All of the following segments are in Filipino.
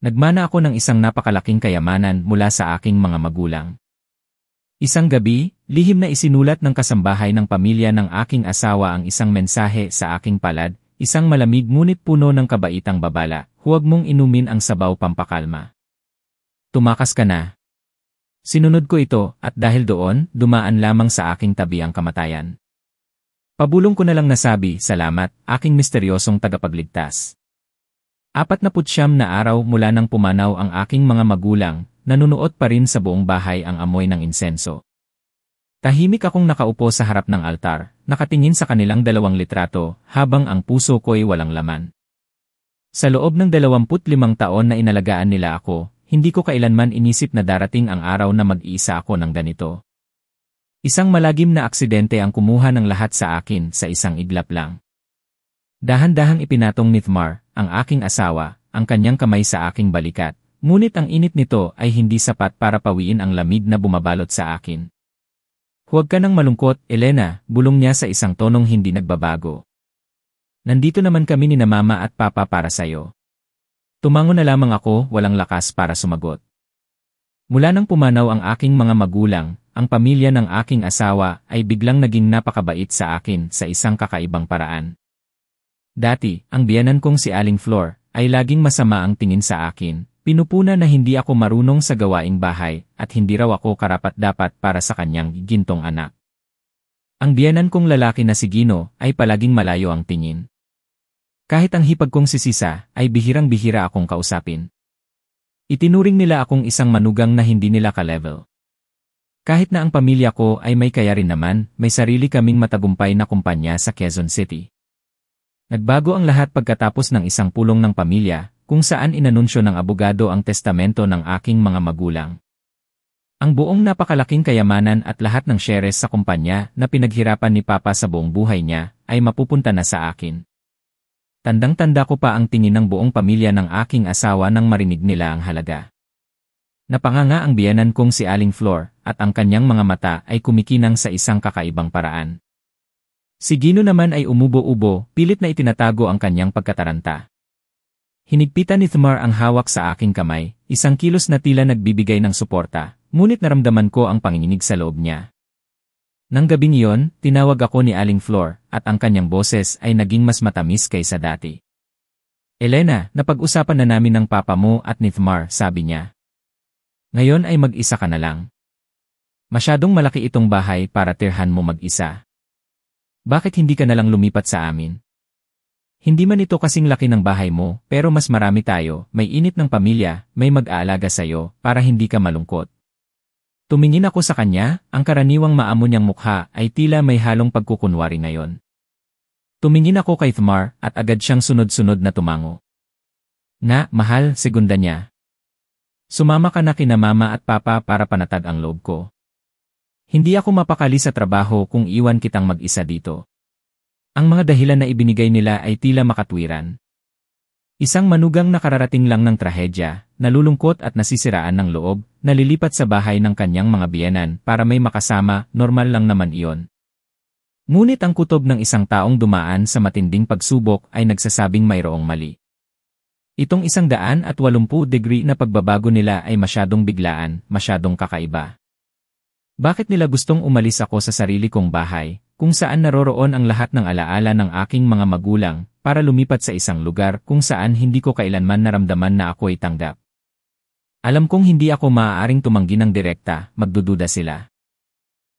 Nagmana ako ng isang napakalaking kayamanan mula sa aking mga magulang. Isang gabi, lihim na isinulat ng kasambahay ng pamilya ng aking asawa ang isang mensahe sa aking palad, isang malamig ngunit puno ng kabaitang babala, huwag mong inumin ang sabaw pampakalma. Tumakas ka na. Sinunod ko ito at dahil doon, dumaan lamang sa aking tabi ang kamatayan. Pabulong ko na lang nasabi, salamat, aking misteryosong tagapagligtas. 49 na araw mula nang pumanaw ang aking mga magulang, nanunuot pa rin sa buong bahay ang amoy ng insenso. Tahimik akong nakaupo sa harap ng altar, nakatingin sa kanilang 2 litrato, habang ang puso ko'y walang laman. Sa loob ng 25 taon na inalagaan nila ako, hindi ko kailanman inisip na darating ang araw na mag-iisa ako ng ganito. Isang malagim na aksidente ang kumuha ng lahat sa akin sa isang iglap lang. Dahan-dahang ipinatong ni Thmar, ang aking asawa, ang kanyang kamay sa aking balikat, ngunit ang init nito ay hindi sapat para pawiin ang lamig na bumabalot sa akin. Huwag ka nang malungkot, Elena, bulong niya sa isang tonong hindi nagbabago. Nandito naman kami ni na mama at papa para sayo. Tumango na lamang ako, walang lakas para sumagot. Mula nang pumanaw ang aking mga magulang, ang pamilya ng aking asawa ay biglang naging napakabait sa akin sa isang kakaibang paraan. Dati, ang biyenan kong si Aling Flor ay laging masama ang tingin sa akin, pinupuna na hindi ako marunong sa gawaing bahay at hindi raw ako karapat-dapat para sa kanyang gintong anak. Ang biyenan kong lalaki na si Gino ay palaging malayo ang tingin. Kahit ang hipag kong si Sisa ay bihirang-bihira akong kausapin. Itinuring nila akong isang manugang na hindi nila ka-level. Kahit na ang pamilya ko ay may kaya rin naman, may sarili kaming matagumpay na kumpanya sa Quezon City. Nagbago ang lahat pagkatapos ng isang pulong ng pamilya, kung saan inanunsyo ng abogado ang testamento ng aking mga magulang. Ang buong napakalaking kayamanan at lahat ng shares sa kumpanya na pinaghirapan ni Papa sa buong buhay niya, ay mapupunta na sa akin. Tandang-tanda ko pa ang tingin ng buong pamilya ng aking asawa nang marinig nila ang halaga. Napanganga ang biyenan kong si Aling Flor, at ang kanyang mga mata ay kumikinang sa isang kakaibang paraan. Si Gino naman ay umubo-ubo, pilit na itinatago ang kanyang pagkataranta. Hinigpitan ni Thmar ang hawak sa aking kamay, isang kilos na tila nagbibigay ng suporta, ngunit naramdaman ko ang panginginig sa loob niya. Nang gabing iyon, tinawag ako ni Aling Flor, at ang kanyang boses ay naging mas matamis kaysa dati. Elena, napag-usapan na namin ng papa mo at ni Thmar, sabi niya. Ngayon ay mag-isa ka na lang. Masyadong malaki itong bahay para tirhan mo mag-isa. Bakit hindi ka nalang lumipat sa amin? Hindi man ito kasing laki ng bahay mo, pero mas marami tayo, may init ng pamilya, may mag-aalaga sa'yo, para hindi ka malungkot. Tumingin ako sa kanya, ang karaniwang maamo niyang mukha ay tila may halong pagkukunwari ngayon. Tumingin ako kay Thmar at agad siyang sunod-sunod na tumango. Nga, mahal, segunda niya. Sumama ka na kina mama at papa para panatag ang loob ko. Hindi ako mapakali sa trabaho kung iwan kitang mag-isa dito. Ang mga dahilan na ibinigay nila ay tila makatwiran. Isang manugang na kararating lang ng trahedya, nalulungkot at nasisiraan ng loob, nalilipat sa bahay ng kanyang mga biyenan para may makasama, normal lang naman iyon. Ngunit ang kutob ng isang taong dumaan sa matinding pagsubok ay nagsasabing mayroong mali. Itong 180 degree na pagbabago nila ay masyadong biglaan, masyadong kakaiba. Bakit nila gustong umalis ako sa sarili kong bahay, kung saan naroroon ang lahat ng alaala ng aking mga magulang, para lumipat sa isang lugar kung saan hindi ko kailanman naramdaman na ako'y tanggap? Alam kong hindi ako maaaring tumanggi ng direkta, magdududa sila.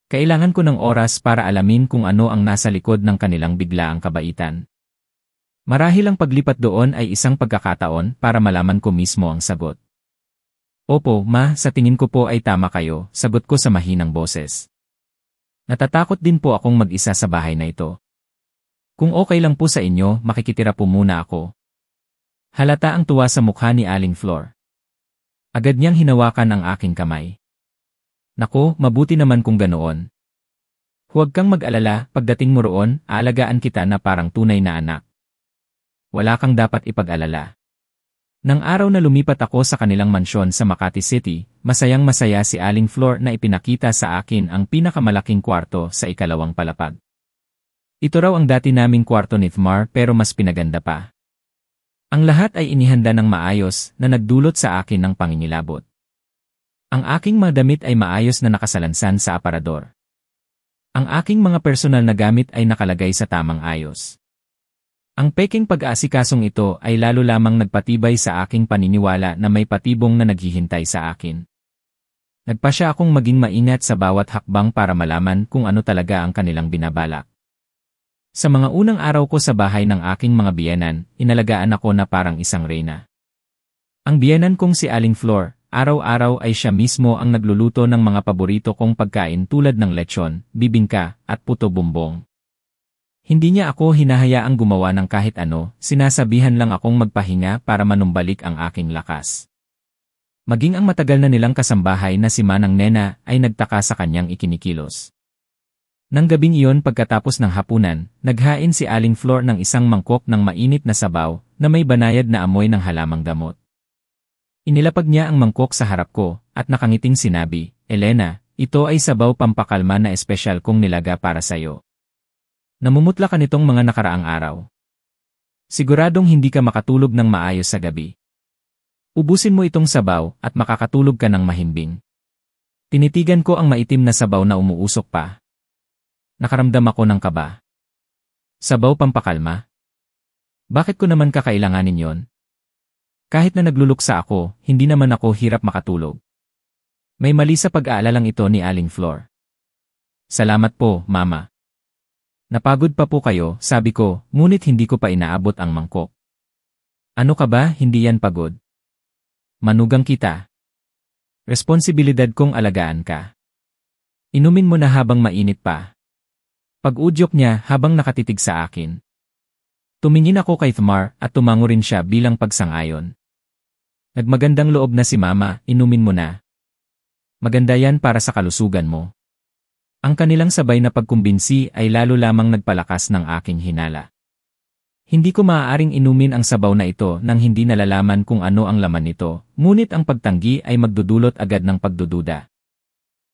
Kailangan ko ng oras para alamin kung ano ang nasa likod ng kanilang biglaang kabaitan. Marahil ang paglipat doon ay isang pagkakataon para malaman ko mismo ang sagot. Opo, ma, sa tingin ko po ay tama kayo, sagot ko sa mahinang boses. Natatakot din po akong mag-isa sa bahay na ito. Kung okay lang po sa inyo, makikitira po muna ako. Halata ang tuwa sa mukha ni Aling Flor. Agad niyang hinawakan ang aking kamay. Nako, mabuti naman kung ganoon. Huwag kang mag-alala, pagdating mo roon, aalagaan kita na parang tunay na anak. Wala kang dapat ipag-alala. Nang araw na lumipat ako sa kanilang mansyon sa Makati City, masayang-masaya si Aling Flor na ipinakita sa akin ang pinakamalaking kwarto sa ikalawang palapag. Ito raw ang dati naming kwarto ni Thmar pero mas pinaganda pa. Ang lahat ay inihanda ng maayos na nagdulot sa akin ng pangingilabot. Ang aking mga damit ay maayos na nakasalansan sa aparador. Ang aking mga personal na gamit ay nakalagay sa tamang ayos. Ang peking pag-aasikasong ito ay lalo lamang nagpatibay sa aking paniniwala na may patibong na naghihintay sa akin. Nagpasya akong maging maingat sa bawat hakbang para malaman kung ano talaga ang kanilang binabalak. Sa mga unang araw ko sa bahay ng aking mga biyenan, inalagaan ako na parang isang reyna. Ang biyenan kong si Aling Flor, araw-araw ay siya mismo ang nagluluto ng mga paborito kong pagkain tulad ng lechon, bibingka, at puto bumbong. Hindi niya ako hinahayaang gumawa ng kahit ano, sinasabihan lang akong magpahinga para manumbalik ang aking lakas. Maging ang matagal na nilang kasambahay na si Manang Nena ay nagtaka sa kanyang ikinikilos. Nang gabing iyon pagkatapos ng hapunan, naghain si Aling Flor ng isang mangkok ng mainit na sabaw na may banayad na amoy ng halamang gamot. Inilapag niya ang mangkok sa harap ko at nakangiting sinabi, "Elena, ito ay sabaw pampakalma na espesyal kong nilaga para sayo. Namumutla ka nitong mga nakaraang araw. Siguradong hindi ka makatulog ng maayos sa gabi. Ubusin mo itong sabaw at makakatulog ka ng mahimbing." Tinitigan ko ang maitim na sabaw na umuusok pa. Nakaramdam ako ng kaba. Sabaw pampakalma? Bakit ko naman kakailanganin yon? Kahit na nagluluksa ako, hindi naman ako hirap makatulog. May mali sa pag-aalalang ito ni Aling Flor. Salamat po, Mama. Napagod pa po kayo, sabi ko, ngunit hindi ko pa inaabot ang mangkok. Ano ka ba, hindi yan pagod? Manugang kita. Responsibilidad kong alagaan ka. Inumin mo na habang mainit pa. Pag-udyok niya habang nakatitig sa akin. Tumingin ako kay Thamar at tumango rin siya bilang pagsang-ayon. Nagmagandang loob na si Mama, inumin mo na. Maganda yan para sa kalusugan mo. Ang kanilang sabay na pagkumbinsi ay lalo lamang nagpalakas ng aking hinala. Hindi ko maaaring inumin ang sabaw na ito nang hindi nalalaman kung ano ang laman nito, ngunit ang pagtanggi ay magdudulot agad ng pagdududa.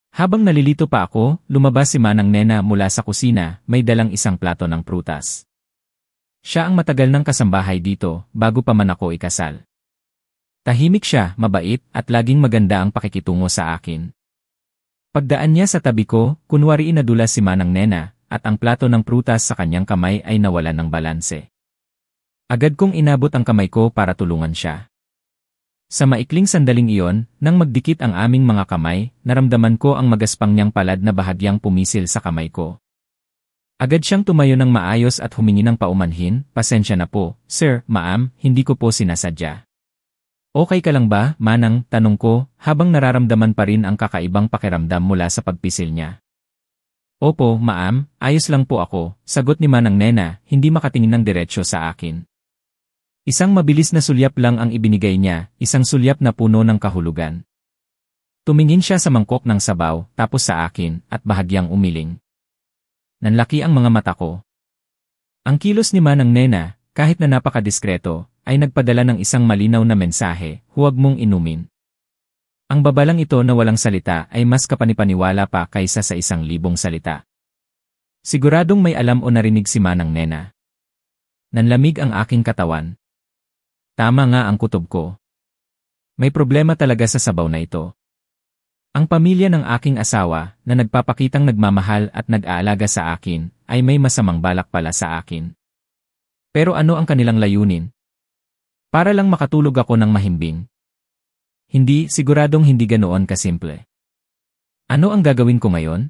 Habang nalilito pa ako, lumabas si Manang Nena mula sa kusina, may dalang isang plato ng prutas. Siya ang matagal ng kasambahay dito, bago pa man ako ikasal. Tahimik siya, mabait, at laging maganda ang pakikitungo sa akin. Pagdaan niya sa tabi ko, kunwari inadulas si Manang Nena, at ang plato ng prutas sa kanyang kamay ay nawalan ng balanse. Agad kong inabot ang kamay ko para tulungan siya. Sa maikling sandaling iyon, nang magdikit ang aming mga kamay, naramdaman ko ang magaspang niyang palad na bahagyang pumisil sa kamay ko. Agad siyang tumayo ng maayos at humingi ng paumanhin, "Pasensya na po, sir, ma'am, hindi ko po sinasadya." "Okay ka lang ba, Manang?" tanong ko, habang nararamdaman pa rin ang kakaibang pakiramdam mula sa pagpisil niya. "Opo, ma'am, ayos lang po ako," sagot ni Manang Nena, hindi makatingin ng diretsyo sa akin. Isang mabilis na sulyap lang ang ibinigay niya, isang sulyap na puno ng kahulugan. Tumingin siya sa mangkok ng sabaw, tapos sa akin, at bahagyang umiling. Nanlaki ang mga mata ko. Ang kilos ni Manang Nena, kahit na napakadiskreto, ay nagpadala ng isang malinaw na mensahe, "Huwag mong inumin." Ang babalang ito na walang salita ay mas kapanipaniwala pa kaysa sa 1,000 salita. Siguradong may alam o narinig si Manang Nena. Nanlamig ang aking katawan. Tama nga ang kutob ko. May problema talaga sa sabaw na ito. Ang pamilya ng aking asawa, na nagpapakitang nagmamahal at nag-aalaga sa akin, ay may masamang balak pala sa akin. Pero ano ang kanilang layunin? Para lang makatulog ako ng mahimbing. Hindi, siguradong hindi ganoon kasimple. Ano ang gagawin ko ngayon?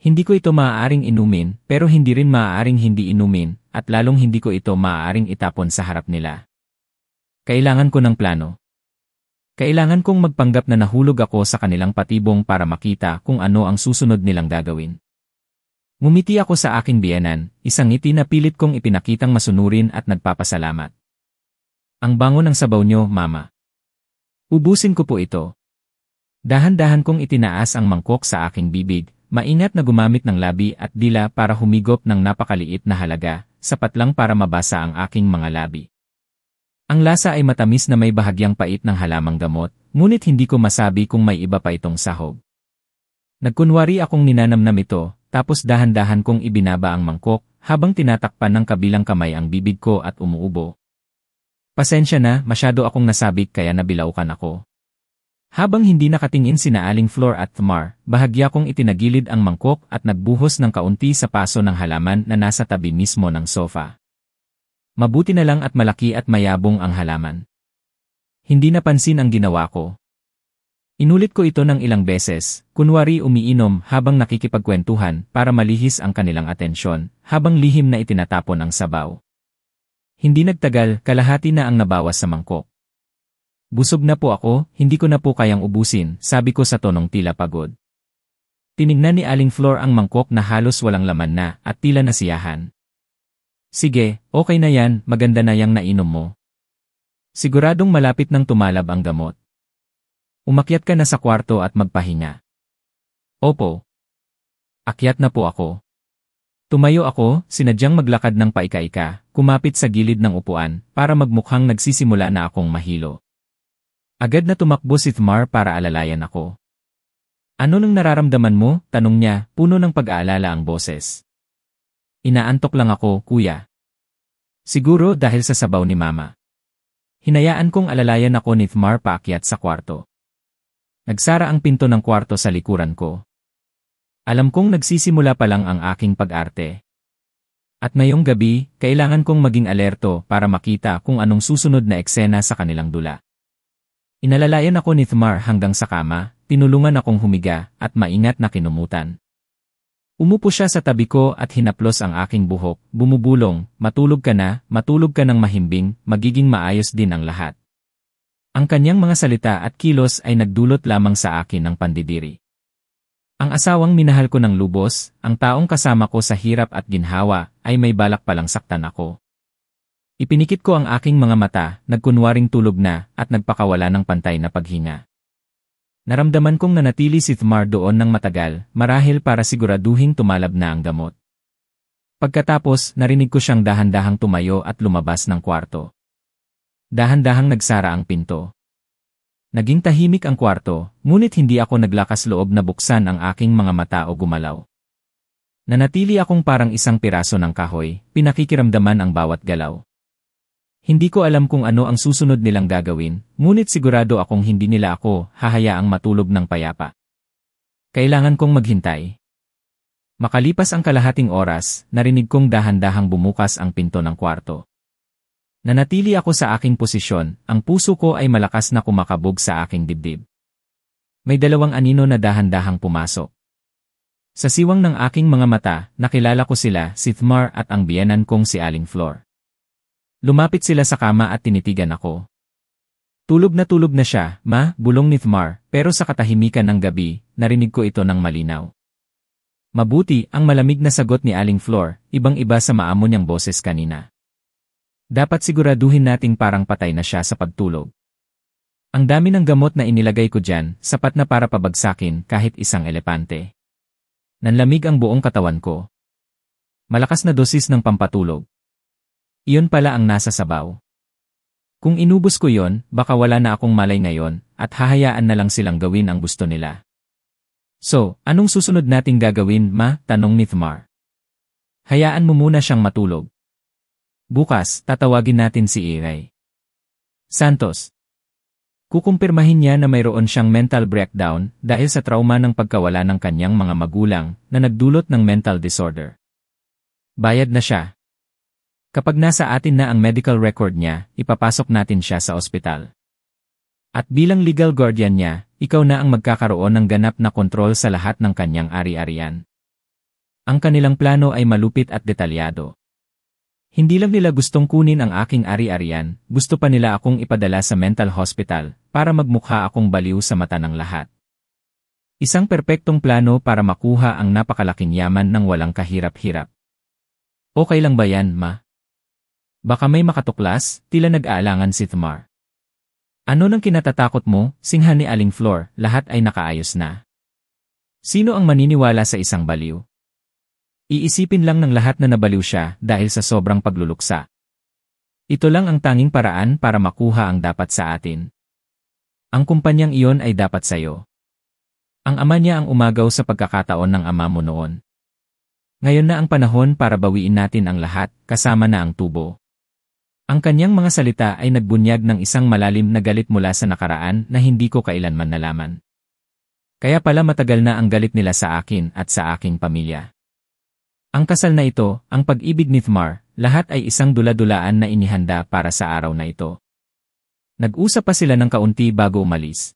Hindi ko ito maaaring inumin, pero hindi rin maaaring hindi inumin, at lalong hindi ko ito maaaring itapon sa harap nila. Kailangan ko ng plano. Kailangan kong magpanggap na nahulog ako sa kanilang patibong para makita kung ano ang susunod nilang gagawin. Ngumiti ako sa aking biyenan, isang ngiti na pilit kong ipinakitang masunurin at nagpapasalamat. "Ang bango ng sabaw niyo, Mama. Ubusin ko po ito." Dahan-dahan kong itinaas ang mangkok sa aking bibig, maingat na gumamit ng labi at dila para humigop ng napakaliit na halaga, sapat lang para mabasa ang aking mga labi. Ang lasa ay matamis na may bahagyang pait ng halamang gamot, ngunit hindi ko masabi kung may iba pa itong sahog. Nagkunwari akong ninanamnam ito, tapos dahan-dahan kong ibinaba ang mangkok, habang tinatakpan ng kabilang kamay ang bibig ko at umuubo. Pasensya na, masyado akong nasabik kaya nabilaukan ako. Habang hindi nakatingin sina Aling Flor at Thamar, bahagya kong itinagilid ang mangkok at nagbuhos ng kaunti sa paso ng halaman na nasa tabi mismo ng sofa. Mabuti na lang at malaki at mayabong ang halaman. Hindi napansin ang ginawa ko. Inulit ko ito ng ilang beses, kunwari umiinom habang nakikipagkwentuhan para malihis ang kanilang atensyon, habang lihim na itinatapon ang sabaw. Hindi nagtagal, kalahati na ang nabawas sa mangkok. Busog na po ako, hindi ko na po kayang ubusin, sabi ko sa tonong tila pagod. Tinignan ni Aling Flor ang mangkok na halos walang laman na at tila nasiyahan. Sige, okay na yan, maganda na yang nainom mo. Siguradong malapit nang tumalab ang gamot. Umakyat ka na sa kwarto at magpahinga. Opo. Akyat na po ako. Tumayo ako, sinadyang maglakad ng paika-ika, kumapit sa gilid ng upuan, para magmukhang nagsisimula na akong mahilo. Agad na tumakbo si Thamar para alalayan ako. Ano nang nararamdaman mo? Tanong niya, puno ng pag-aalala ang boses. Inaantok lang ako, kuya. Siguro dahil sa sabaw ni mama. Hinayaan kong alalayan ako ni Thamar paakyat sa kwarto. Nagsara ang pinto ng kwarto sa likuran ko. Alam kong nagsisimula pa lang ang aking pag-arte. At ngayong gabi, kailangan kong maging alerto para makita kung anong susunod na eksena sa kanilang dula. Inalalayan ako ni Thamar hanggang sa kama, tinulungan akong humiga at maingat na kinumutan. Umupo siya sa tabi ko at hinaplos ang aking buhok, bumubulong, matulog ka ng mahimbing, magiging maayos din ang lahat. Ang kanyang mga salita at kilos ay nagdulot lamang sa akin ng pandidiri. Ang asawang minahal ko ng lubos, ang taong kasama ko sa hirap at ginhawa, ay may balak palang saktan ako. Ipinikit ko ang aking mga mata, nagkunwaring tulog na, at nagpakawala ng pantay na paghinga. Naramdaman kong nanatili si Thamar doon ng matagal, marahil para siguraduhing tumalab na ang gamot. Pagkatapos, narinig ko siyang dahan-dahang tumayo at lumabas ng kwarto. Dahan-dahang nagsara ang pinto. Naging tahimik ang kwarto, ngunit hindi ako naglakas loob na buksan ang aking mga mata o gumalaw. Nanatili akong parang isang piraso ng kahoy, pinakikiramdaman ang bawat galaw. Hindi ko alam kung ano ang susunod nilang gagawin, ngunit sigurado akong hindi nila ako hahayaang matulog ng payapa. Kailangan kong maghintay. Makalipas ang kalahating oras, narinig kong dahan-dahang bumukas ang pinto ng kwarto. Nanatili ako sa aking posisyon, ang puso ko ay malakas na kumakabog sa aking dibdib. May dalawang anino na dahan-dahang pumasok. Sa siwang ng aking mga mata, nakilala ko sila, si Thamar at ang biyenan kong si Aling Flor. Lumapit sila sa kama at tinitigan ako. Tulog na siya, ma, bulong ni Thamar, pero sa katahimikan ng gabi, narinig ko ito ng malinaw. Mabuti, ang malamig na sagot ni Aling Flor, ibang-iba sa maamo niyang boses kanina. Dapat siguraduhin nating parang patay na siya sa pagtulog. Ang dami ng gamot na inilagay ko dyan, sapat na para pabagsakin kahit isang elepante. Nanlamig ang buong katawan ko. Malakas na dosis ng pampatulog. Iyon pala ang nasa sabaw. Kung inubos ko yon, baka wala na akong malay ngayon, at hahayaan na lang silang gawin ang gusto nila. So, anong susunod nating gagawin, ma? Tanong ni Thamar. Hayaan mo muna siyang matulog. Bukas, tatawagin natin si Iray Santos. Kukumpirmahin niya na mayroon siyang mental breakdown dahil sa trauma ng pagkawala ng kanyang mga magulang na nagdulot ng mental disorder. Bayad na siya. Kapag nasa atin na ang medical record niya, ipapasok natin siya sa ospital. At bilang legal guardian niya, ikaw na ang magkakaroon ng ganap na kontrol sa lahat ng kanyang ari-arian. Ang kanilang plano ay malupit at detalyado. Hindi lang nila gustong kunin ang aking ari-arian, gusto pa nila akong ipadala sa mental hospital para magmukha akong baliw sa mata ng lahat. Isang perpektong plano para makuha ang napakalaking yaman ng walang kahirap-hirap. Okay lang ba yan, ma? Baka may makatuklas, tila nag-aalangan si Thamar. Ano nang kinatatakot mo, singhan ni Aling Flor, lahat ay nakaayos na. Sino ang maniniwala sa isang baliw? Iisipin lang ng lahat na nabaliw siya dahil sa sobrang pagluluksa. Ito lang ang tanging paraan para makuha ang dapat sa atin. Ang kumpanyang iyon ay dapat sayo. Ang ama niya ang umagaw sa pagkakataon ng ama mo noon. Ngayon na ang panahon para bawiin natin ang lahat, kasama na ang tubo. Ang kanyang mga salita ay nagbunyag ng isang malalim na galit mula sa nakaraan na hindi ko kailanman nalaman. Kaya pala matagal na ang galit nila sa akin at sa aking pamilya. Ang kasal na ito, ang pag-ibig ni Thmar, lahat ay isang dula-dulaan na inihanda para sa araw na ito. Nag-usap pa sila ng kaunti bago umalis.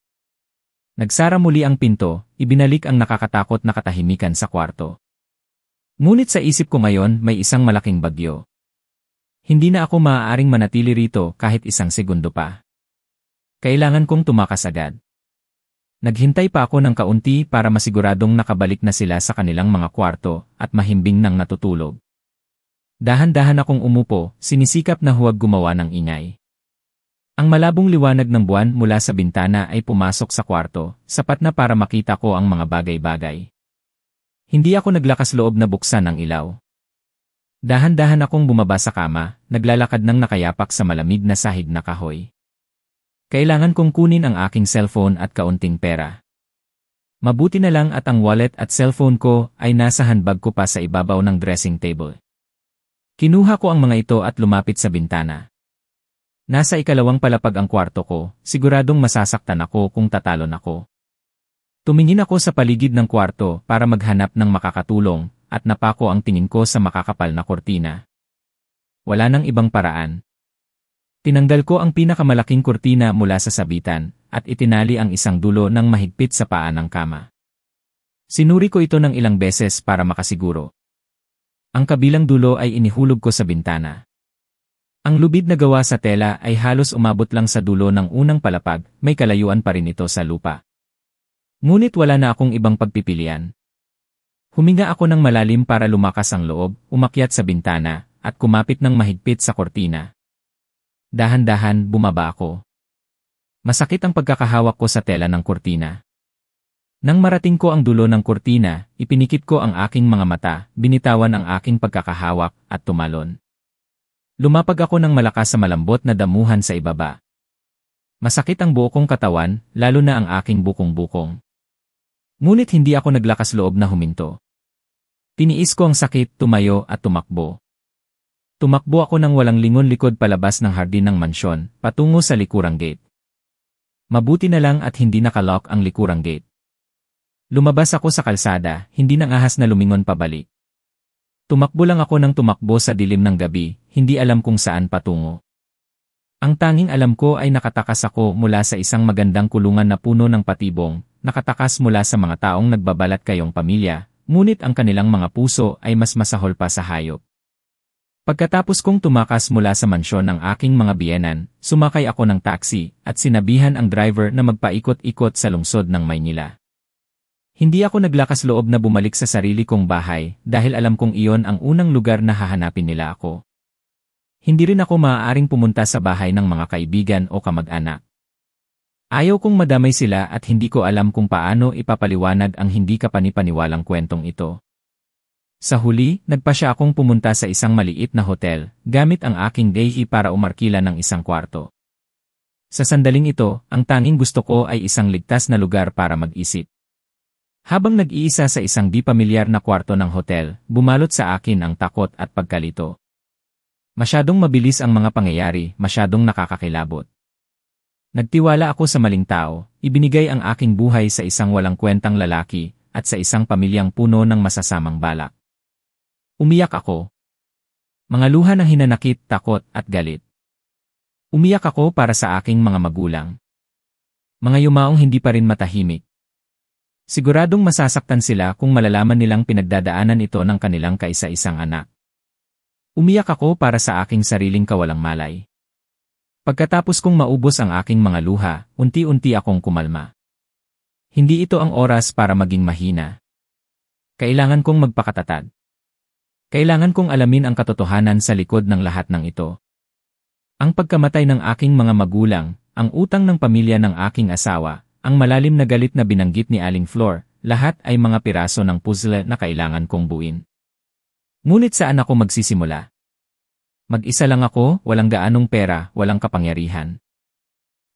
Nagsara muli ang pinto, ibinalik ang nakakatakot na katahimikan sa kwarto. Ngunit sa isip ko ngayon may isang malaking bagyo. Hindi na ako maaaring manatili rito kahit isang segundo pa. Kailangan kong tumakas agad. Naghintay pa ako ng kaunti para masiguradong nakabalik na sila sa kanilang mga kwarto at mahimbing nang natutulog. Dahan-dahan akong umupo, sinisikap na huwag gumawa ng ingay. Ang malabong liwanag ng buwan mula sa bintana ay pumasok sa kwarto, sapat na para makita ko ang mga bagay-bagay. Hindi ako naglakas loob na buksan ang ilaw. Dahan-dahan akong bumaba sa kama, naglalakad ng nakayapak sa malamig na sahig na kahoy. Kailangan kong kunin ang aking cellphone at kaunting pera. Mabuti na lang at ang wallet at cellphone ko ay nasa handbag ko pa sa ibabaw ng dressing table. Kinuha ko ang mga ito at lumapit sa bintana. Nasa ikalawang palapag ang kwarto ko, siguradong masasaktan ako kung tatalon ako. Tumingin ako sa paligid ng kwarto para maghanap ng makakatulong, at napako ang tingin ko sa makakapal na kurtina. Wala nang ibang paraan. Tinanggal ko ang pinakamalaking kurtina mula sa sabitan, at itinali ang isang dulo ng mahigpit sa paa ng kama. Sinuri ko ito ng ilang beses para makasiguro. Ang kabilang dulo ay inihulog ko sa bintana. Ang lubid na gawa sa tela ay halos umabot lang sa dulo ng unang palapag, may kalayuan pa rin ito sa lupa. Ngunit wala na akong ibang pagpipilian. Huminga ako ng malalim para lumakas ang loob, umakyat sa bintana, at kumapit ng mahigpit sa kortina. Dahan-dahan bumaba ako. Masakit ang pagkakahawak ko sa tela ng kortina. Nang marating ko ang dulo ng kortina, ipinikit ko ang aking mga mata, binitawan ang aking pagkakahawak, at tumalon. Lumapag ako ng malakas sa malambot na damuhan sa ibaba. Masakit ang buo kong katawan, lalo na ang aking bukong-bukong. Ngunit hindi ako naglakas loob na huminto. Tiniis ko ang sakit, tumayo at tumakbo. Tumakbo ako ng walang lingon likod palabas ng hardin ng mansyon, patungo sa likurang gate. Mabuti na lang at hindi nakalock ang likurang gate. Lumabas ako sa kalsada, hindi nang ahas na lumingon pabalik. Tumakbo lang ako ng tumakbo sa dilim ng gabi, hindi alam kung saan patungo. Ang tanging alam ko ay nakatakas ako mula sa isang magandang kulungan na puno ng patibong, nakatakas mula sa mga taong nagbabalat kayong pamilya, ngunit ang kanilang mga puso ay mas masahol pa sa hayop. Pagkatapos kong tumakas mula sa mansyon ng aking mga biyenan, sumakay ako ng taxi at sinabihan ang driver na magpaikot-ikot sa lungsod ng Maynila. Hindi ako naglakas loob na bumalik sa sarili kong bahay dahil alam kong iyon ang unang lugar na hahanapin nila ako. Hindi rin ako maaaring pumunta sa bahay ng mga kaibigan o kamag-anak. Ayaw kong madamay sila at hindi ko alam kung paano ipapaliwanag ang hindi kapanipaniwalang kwentong ito. Sa huli, nagpasya akong pumunta sa isang maliit na hotel, gamit ang aking dayhi para umarkila ng isang kwarto. Sa sandaling ito, ang tanging gusto ko ay isang ligtas na lugar para mag-isip. Habang nag-iisa sa isang di pamilyar na kwarto ng hotel, bumalot sa akin ang takot at pagkalito. Masyadong mabilis ang mga pangyayari, masyadong nakakakilabot. Nagtiwala ako sa maling tao, ibinigay ang aking buhay sa isang walang kwentang lalaki, at sa isang pamilyang puno ng masasamang balak. Umiyak ako. Mga luha ng hinanakit, takot at galit. Umiyak ako para sa aking mga magulang. Mga yumaong hindi pa rin matahimik. Siguradong masasaktan sila kung malalaman nilang pinagdadaanan ito ng kanilang kaisa-isang anak. Umiyak ako para sa aking sariling kawalang malay. Pagkatapos kong maubos ang aking mga luha, unti-unti akong kumalma. Hindi ito ang oras para maging mahina. Kailangan kong magpakatatag. Kailangan kong alamin ang katotohanan sa likod ng lahat ng ito. Ang pagkamatay ng aking mga magulang, ang utang ng pamilya ng aking asawa, ang malalim na galit na binanggit ni Aling Flor, lahat ay mga piraso ng puzzle na kailangan kong buuin. Ngunit saan ako magsisimula? Mag-isa lang ako, walang gaanong pera, walang kapangyarihan.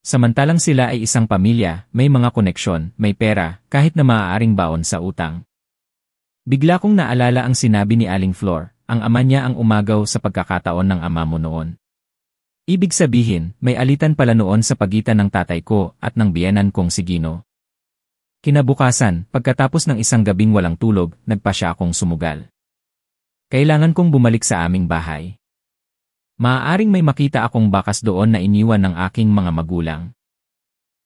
Samantalang sila ay isang pamilya, may mga koneksyon, may pera, kahit na maaaring baon sa utang. Bigla kong naalala ang sinabi ni Aling Flor, ang ama niya ang umagaw sa pagkakataon ng ama mo noon. Ibig sabihin, may alitan pala noon sa pagitan ng tatay ko at ng biyenan kong si Gino. Kinabukasan, pagkatapos ng isang gabing walang tulog, nagpa siya akong sumugal. Kailangan kong bumalik sa aming bahay. Maaaring may makita akong bakas doon na iniwan ng aking mga magulang.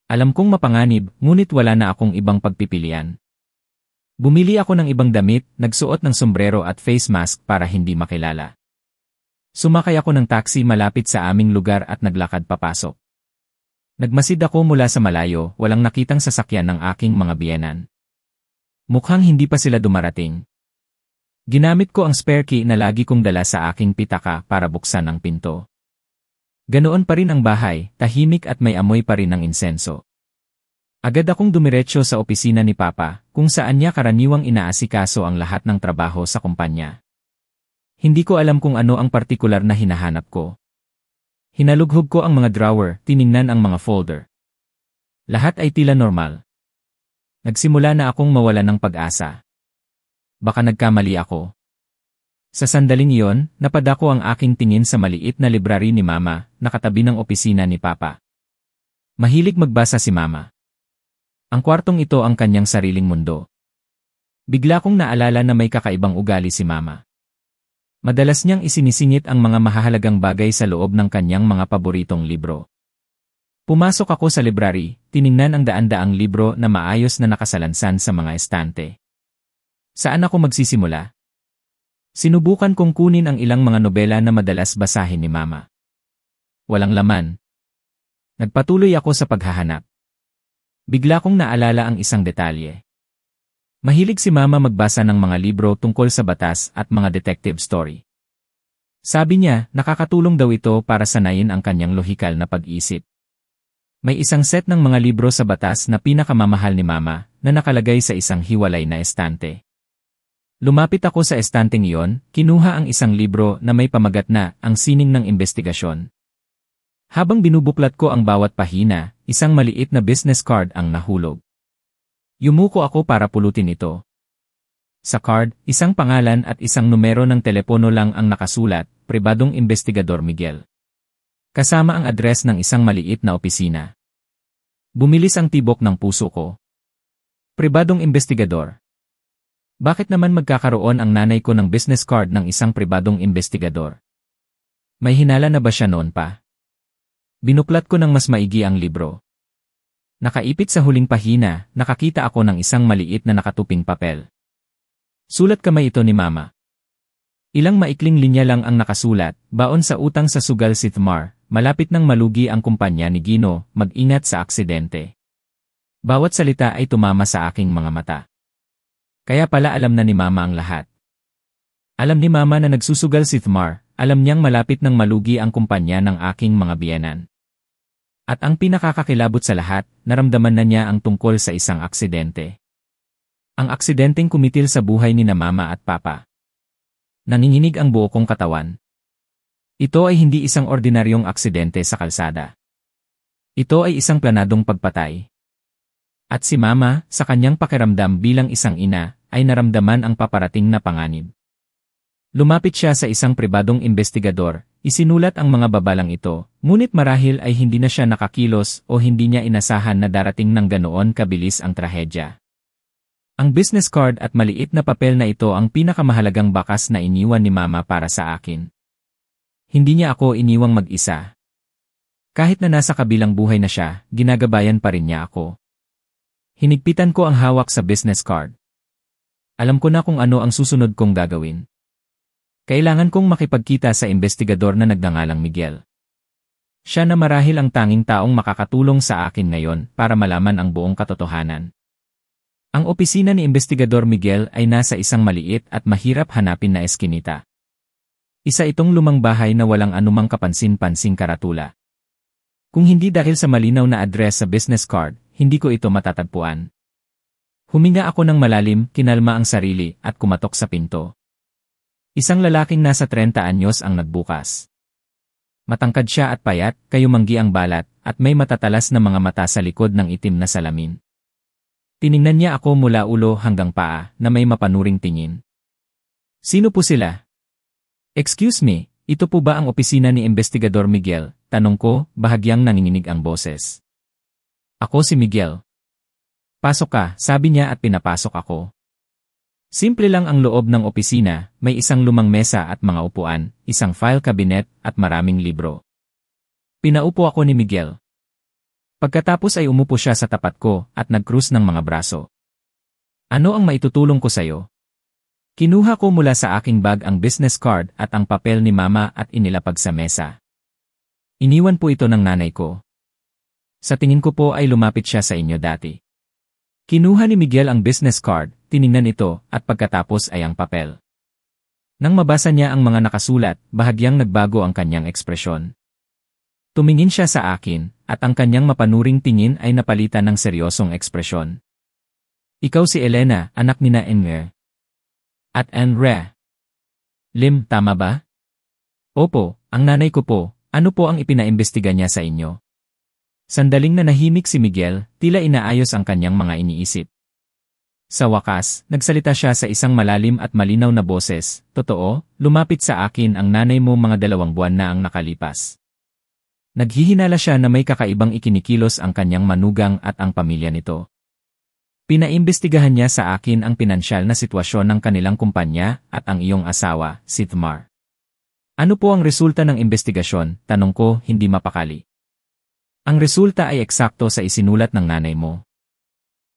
Alam kong mapanganib, ngunit wala na akong ibang pagpipilian. Bumili ako ng ibang damit, nagsuot ng sombrero at face mask para hindi makilala. Sumakay ako ng taxi malapit sa aming lugar at naglakad papasok. Nagmasid ako mula sa malayo, walang nakitang sasakyan ng aking mga biyenan. Mukhang hindi pa sila dumarating. Ginamit ko ang spare key na lagi kong dala sa aking pitaka para buksan ang pinto. Ganoon pa rin ang bahay, tahimik at may amoy pa rin ng insenso. Agad akong dumiretso sa opisina ni Papa, kung saan niya karaniwang inaasikaso ang lahat ng trabaho sa kumpanya. Hindi ko alam kung ano ang partikular na hinahanap ko. Hinalughog ko ang mga drawer, tiningnan ang mga folder. Lahat ay tila normal. Nagsimula na akong mawala ng pag-asa. Baka nagkamali ako. Sa sandaling iyon, napadako ang aking tingin sa maliit na library ni Mama, nakatabi ng opisina ni Papa. Mahilig magbasa si Mama. Ang kwartong ito ang kanyang sariling mundo. Bigla kong naalala na may kakaibang ugali si Mama. Madalas niyang isinisingit ang mga mahahalagang bagay sa loob ng kanyang mga paboritong libro. Pumasok ako sa library, tiningnan ang daan-daang libro na maayos na nakasalansan sa mga estante. Saan ako magsisimula? Sinubukan kong kunin ang ilang mga nobela na madalas basahin ni Mama. Walang laman. Nagpatuloy ako sa paghahanap. Bigla kong naalala ang isang detalye. Mahilig si Mama magbasa ng mga libro tungkol sa batas at mga detective story. Sabi niya, nakakatulong daw ito para sanayin ang kanyang lohikal na pag-isip. May isang set ng mga libro sa batas na pinakamamahal ni Mama na nakalagay sa isang hiwalay na estante. Lumapit ako sa estanteng iyon, kinuha ang isang libro na may pamagat na ang sining ng investigasyon. Habang binubuklat ko ang bawat pahina, isang maliit na business card ang nahulog. Yumuko ako para pulutin ito. Sa card, isang pangalan at isang numero ng telepono lang ang nakasulat, Pribadong Investigador Miguel. Kasama ang address ng isang maliit na opisina. Bumilis ang tibok ng puso ko. Pribadong Investigador. Bakit naman magkakaroon ang nanay ko ng business card ng isang pribadong investigador? May hinala na ba siya noon pa? Binuklat ko ng mas maigi ang libro. Nakaipit sa huling pahina, nakakita ako ng isang maliit na nakatuping papel. Sulat kamay ito ni Mama. Ilang maikling linya lang ang nakasulat, baon sa utang sa sugal si Thmar, malapit nang malugi ang kumpanya ni Gino, mag-ingat sa aksidente. Bawat salita ay tumama sa aking mga mata. Kaya pala alam na ni Mama ang lahat. Alam ni Mama na nagsusugal si Thmar, alam niyang malapit nang malugi ang kumpanya ng aking mga biyenan. At ang pinakakakilabot sa lahat, naramdaman na niya ang tungkol sa isang aksidente. Ang aksidenteng kumitil sa buhay ni na Mama at Papa. Nanginginig ang buo kong katawan. Ito ay hindi isang ordinaryong aksidente sa kalsada. Ito ay isang planadong pagpatay. At si Mama, sa kanyang pakiramdam bilang isang ina, ay naramdaman ang paparating na panganib. Lumapit siya sa isang pribadong investigador, isinulat ang mga babalang ito, ngunit marahil ay hindi na siya nakakilos o hindi niya inasahan na darating ng ganoon kabilis ang trahedya. Ang business card at maliit na papel na ito ang pinakamahalagang bakas na iniwan ni Mama para sa akin. Hindi niya ako iniwang mag-isa. Kahit na nasa kabilang buhay na siya, ginagabayan pa rin niya ako. Hinigpitan ko ang hawak sa business card. Alam ko na kung ano ang susunod kong gagawin. Kailangan kong makipagkita sa investigador na nagngangalang Miguel. Siya na marahil ang tanging taong makakatulong sa akin ngayon para malaman ang buong katotohanan. Ang opisina ni Investigador Miguel ay nasa isang maliit at mahirap hanapin na eskinita. Isa itong lumang bahay na walang anumang kapansin-pansing karatula. Kung hindi dahil sa malinaw na address sa business card, hindi ko ito matatagpuan. Huminga ako ng malalim, kinalma ang sarili at kumatok sa pinto. Isang lalaking nasa 30 anyos ang nagbukas. Matangkad siya at payat, kayumanggi ang balat, at may matatalas na mga mata sa likod ng itim na salamin. Tiningnan niya ako mula ulo hanggang paa na may mapanuring tingin. Sino po sila? Excuse me, ito po ba ang opisina ni Investigador Miguel? Tanong ko, bahagyang nanginginig ang boses. Ako si Miguel. Pasok ka, sabi niya at pinapasok ako. Simple lang ang loob ng opisina, may isang lumang mesa at mga upuan, isang file cabinet at maraming libro. Pinaupo ako ni Miguel. Pagkatapos ay umupo siya sa tapat ko at nag-cruise ng mga braso. Ano ang maitutulong ko sa'yo? Kinuha ko mula sa aking bag ang business card at ang papel ni Mama at inilapag sa mesa. Iniwan po ito ng nanay ko. Sa tingin ko po ay lumapit siya sa inyo dati. Kinuha ni Miguel ang business card, tiningnan ito, at pagkatapos ay ang papel. Nang mabasa niya ang mga nakasulat, bahagyang nagbago ang kanyang ekspresyon. Tumingin siya sa akin, at ang kanyang mapanuring tingin ay napalitan ng seryosong ekspresyon. Ikaw si Elena, anak ni na Enver. At Enre. Lim, tama ba? Opo, ang nanay ko po. Ano po ang ipinaimbestiga niya sa inyo? Sandaling nanahimik si Miguel, tila inaayos ang kanyang mga iniisip. Sa wakas, nagsalita siya sa isang malalim at malinaw na boses, totoo, lumapit sa akin ang nanay mo mga 2 buwan na ang nakalipas. Naghihinala siya na may kakaibang ikinikilos ang kanyang manugang at ang pamilya nito. Pinaimbestigahan niya sa akin ang pinansyal na sitwasyon ng kanilang kumpanya at ang iyong asawa, si Tmar. Ano po ang resulta ng investigasyon? Tanong ko, hindi mapakali. Ang resulta ay eksakto sa isinulat ng nanay mo.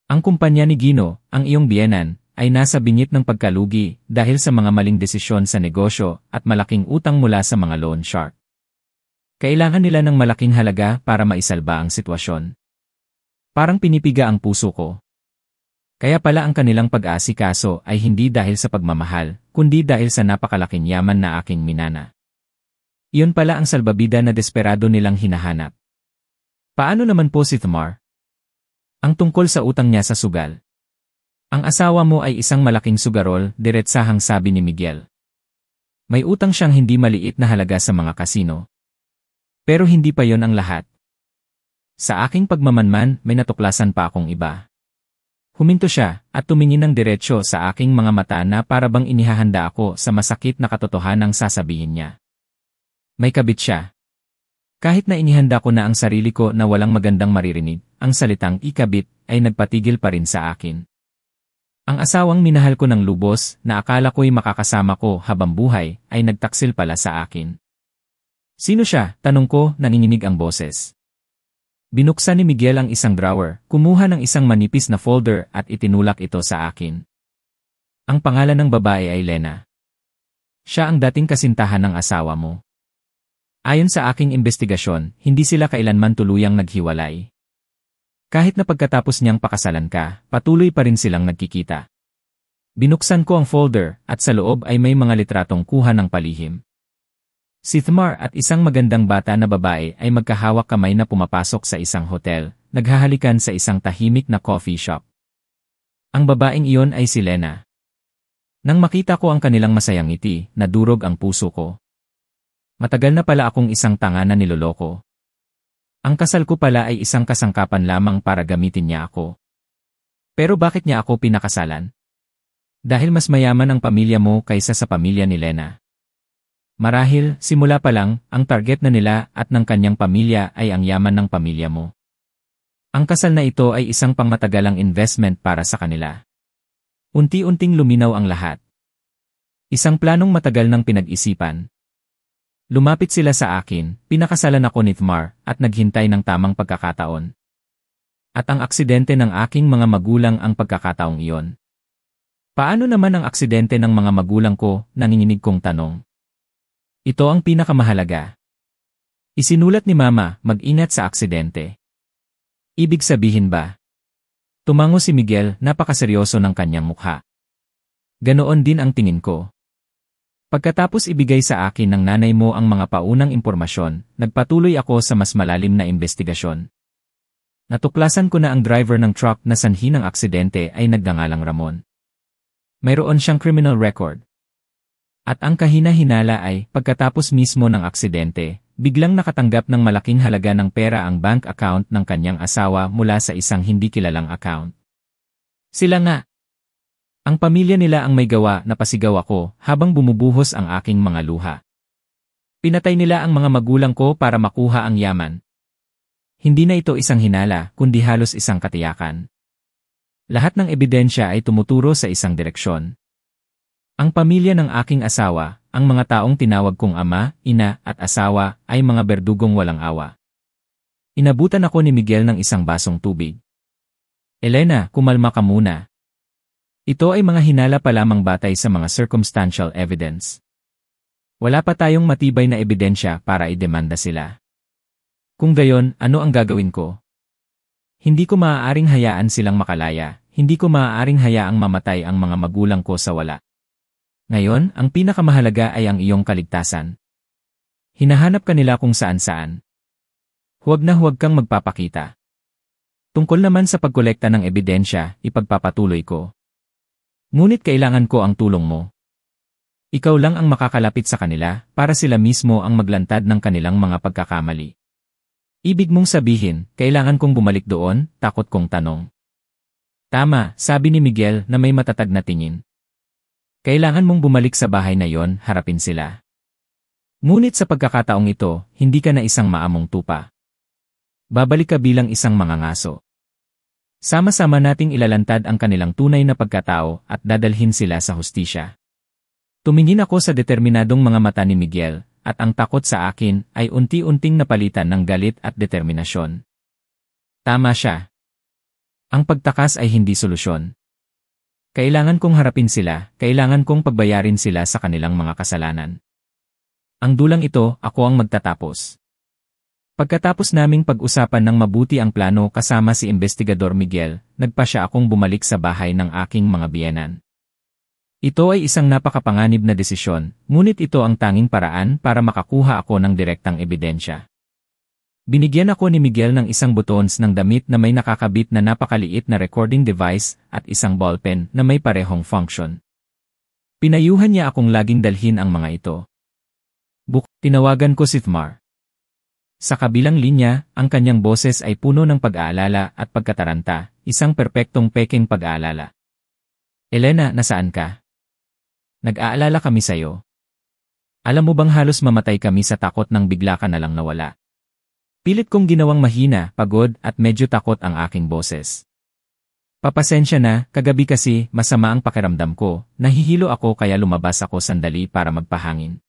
Ang kumpanya ni Gino, ang iyong biyenan, ay nasa bingit ng pagkalugi dahil sa mga maling desisyon sa negosyo at malaking utang mula sa mga loan shark. Kailangan nila ng malaking halaga para maisalba ang sitwasyon. Parang pinipiga ang puso ko. Kaya pala ang kanilang pag-aasikaso ay hindi dahil sa pagmamahal, kundi dahil sa napakalaking yaman na aking minana. Iyon pala ang salbabida na desperado nilang hinahanap. Paano naman po si Tmar? Ang tungkol sa utang niya sa sugal. Ang asawa mo ay isang malaking sugarol, diretsahang sabi ni Miguel. May utang siyang hindi maliit na halaga sa mga kasino. Pero hindi pa yon ang lahat. Sa aking pagmamanman, may natuklasan pa akong iba. Huminto siya at tumingin ng diretsyo sa aking mga mata na para bang inihahanda ako sa masakit na katotohanang sasabihin niya. May kabit siya. Kahit na inihanda ko na ang sarili ko na walang magandang maririnig, ang salitang ikabit ay nagpatigil pa rin sa akin. Ang asawang minahal ko ng lubos na akala ko'y makakasama ko habang buhay ay nagtaksil pala sa akin. Sino siya? Tanong ko, nanginginig ang boses. Binuksan ni Miguel ang isang drawer, kumuha ng isang manipis na folder at itinulak ito sa akin. Ang pangalan ng babae ay Lena. Siya ang dating kasintahan ng asawa mo. Ayon sa aking investigasyon, hindi sila kailanman tuluyang naghiwalay. Kahit na pagkatapos niyang pakasalan ka, patuloy pa rin silang nagkikita. Binuksan ko ang folder at sa loob ay may mga litratong kuha ng palihim. Si Tmar at isang magandang bata na babae ay magkahawak kamay na pumapasok sa isang hotel, naghahalikan sa isang tahimik na coffee shop. Ang babaeng iyon ay si Lena. Nang makita ko ang kanilang masayang ngiti, nadurog ang puso ko. Matagal na pala akong isang tanga na niloloko. Ang kasal ko pala ay isang kasangkapan lamang para gamitin niya ako. Pero bakit niya ako pinakasalan? Dahil mas mayaman ang pamilya mo kaysa sa pamilya ni Lena. Marahil, simula pa lang, ang target na nila at ng kanyang pamilya ay ang yaman ng pamilya mo. Ang kasal na ito ay isang pangmatagalang investment para sa kanila. Unti-unting luminaw ang lahat. Isang planong matagal ng pinag-isipan. Lumapit sila sa akin, pinakasalan ako ni Tmar, at naghintay ng tamang pagkakataon. At ang aksidente ng aking mga magulang ang pagkakataong iyon. Paano naman ang aksidente ng mga magulang ko, nanginginig kong tanong. Ito ang pinakamahalaga. Isinulat ni Mama, mag-ingat sa aksidente. Ibig sabihin ba? Tumango si Miguel, napakaseryoso ng kanyang mukha. Ganoon din ang tingin ko. Pagkatapos ibigay sa akin ng nanay mo ang mga paunang impormasyon, nagpatuloy ako sa mas malalim na investigasyon. Natuklasan ko na ang driver ng truck na sanhi ng aksidente ay nagngangalang Ramon. Mayroon siyang criminal record. At ang kahina-hinala ay, pagkatapos mismo ng aksidente, biglang nakatanggap ng malaking halaga ng pera ang bank account ng kanyang asawa mula sa isang hindi kilalang account. Sila nga. Ang pamilya nila ang may gawa na pasigaw ako habang bumubuhos ang aking mga luha. Pinatay nila ang mga magulang ko para makuha ang yaman. Hindi na ito isang hinala, kundi halos isang katiyakan. Lahat ng ebidensya ay tumuturo sa isang direksyon. Ang pamilya ng aking asawa, ang mga taong tinawag kong ama, ina, at asawa, ay mga berdugong walang awa. Inabutan ako ni Miguel ng isang basong tubig. Elena, kumalma ka muna. Ito ay mga hinala pa lamang batay sa mga circumstantial evidence. Wala pa tayong matibay na ebidensya para idemanda sila. Kung gayon, ano ang gagawin ko? Hindi ko maaaring hayaan silang makalaya, hindi ko maaaring hayaang mamatay ang mga magulang ko sa wala. Ngayon, ang pinakamahalaga ay ang iyong kaligtasan. Hinahanap ka nila kung saan-saan. Huwag kang magpapakita. Tungkol naman sa pagkolekta ng ebidensya, ipagpapatuloy ko. Ngunit kailangan ko ang tulong mo. Ikaw lang ang makakalapit sa kanila para sila mismo ang maglantad ng kanilang mga pagkakamali. Ibig mong sabihin, kailangan kong bumalik doon, takot kong tanong. Tama, sabi ni Miguel na may matatag na tingin. Kailangan mong bumalik sa bahay na yon, harapin sila. Ngunit sa pagkakataong ito, hindi ka na isang maamong tupa. Babalik ka bilang isang mangangaso. Sama-sama nating ilalantad ang kanilang tunay na pagkatao at dadalhin sila sa hustisya. Tumingin ako sa determinadong mga mata ni Miguel, at ang takot sa akin ay unti-unting napalitan ng galit at determinasyon. Tama siya. Ang pagtakas ay hindi solusyon. Kailangan kong harapin sila, kailangan kong pagbayarin sila sa kanilang mga kasalanan. Ang dulang ito, ako ang magtatapos. Pagkatapos naming pag-usapan ng mabuti ang plano kasama si Investigador Miguel, nagpa siya akong bumalik sa bahay ng aking mga biyenan. Ito ay isang napakapanganib na desisyon, ngunit ito ang tanging paraan para makakuha ako ng direktang ebidensya. Binigyan ako ni Miguel ng isang buttons ng damit na may nakakabit na napakaliit na recording device at isang ballpen na may parehong function. Pinayuhan niya akong laging dalhin ang mga ito. Tinawagan ko si Thmar. Sa kabilang linya, ang kanyang boses ay puno ng pag-aalala at pagkataranta, isang perpektong peking pag-aalala. Elena, nasaan ka? Nag-aalala kami sa'yo. Alam mo bang halos mamatay kami sa takot nang bigla ka na lang nawala? Pilit kong ginawang mahina, pagod at medyo takot ang aking boses. Papasensya na, kagabi kasi masama ang pakiramdam ko, nahihilo ako kaya lumabas ako sandali para magpahangin.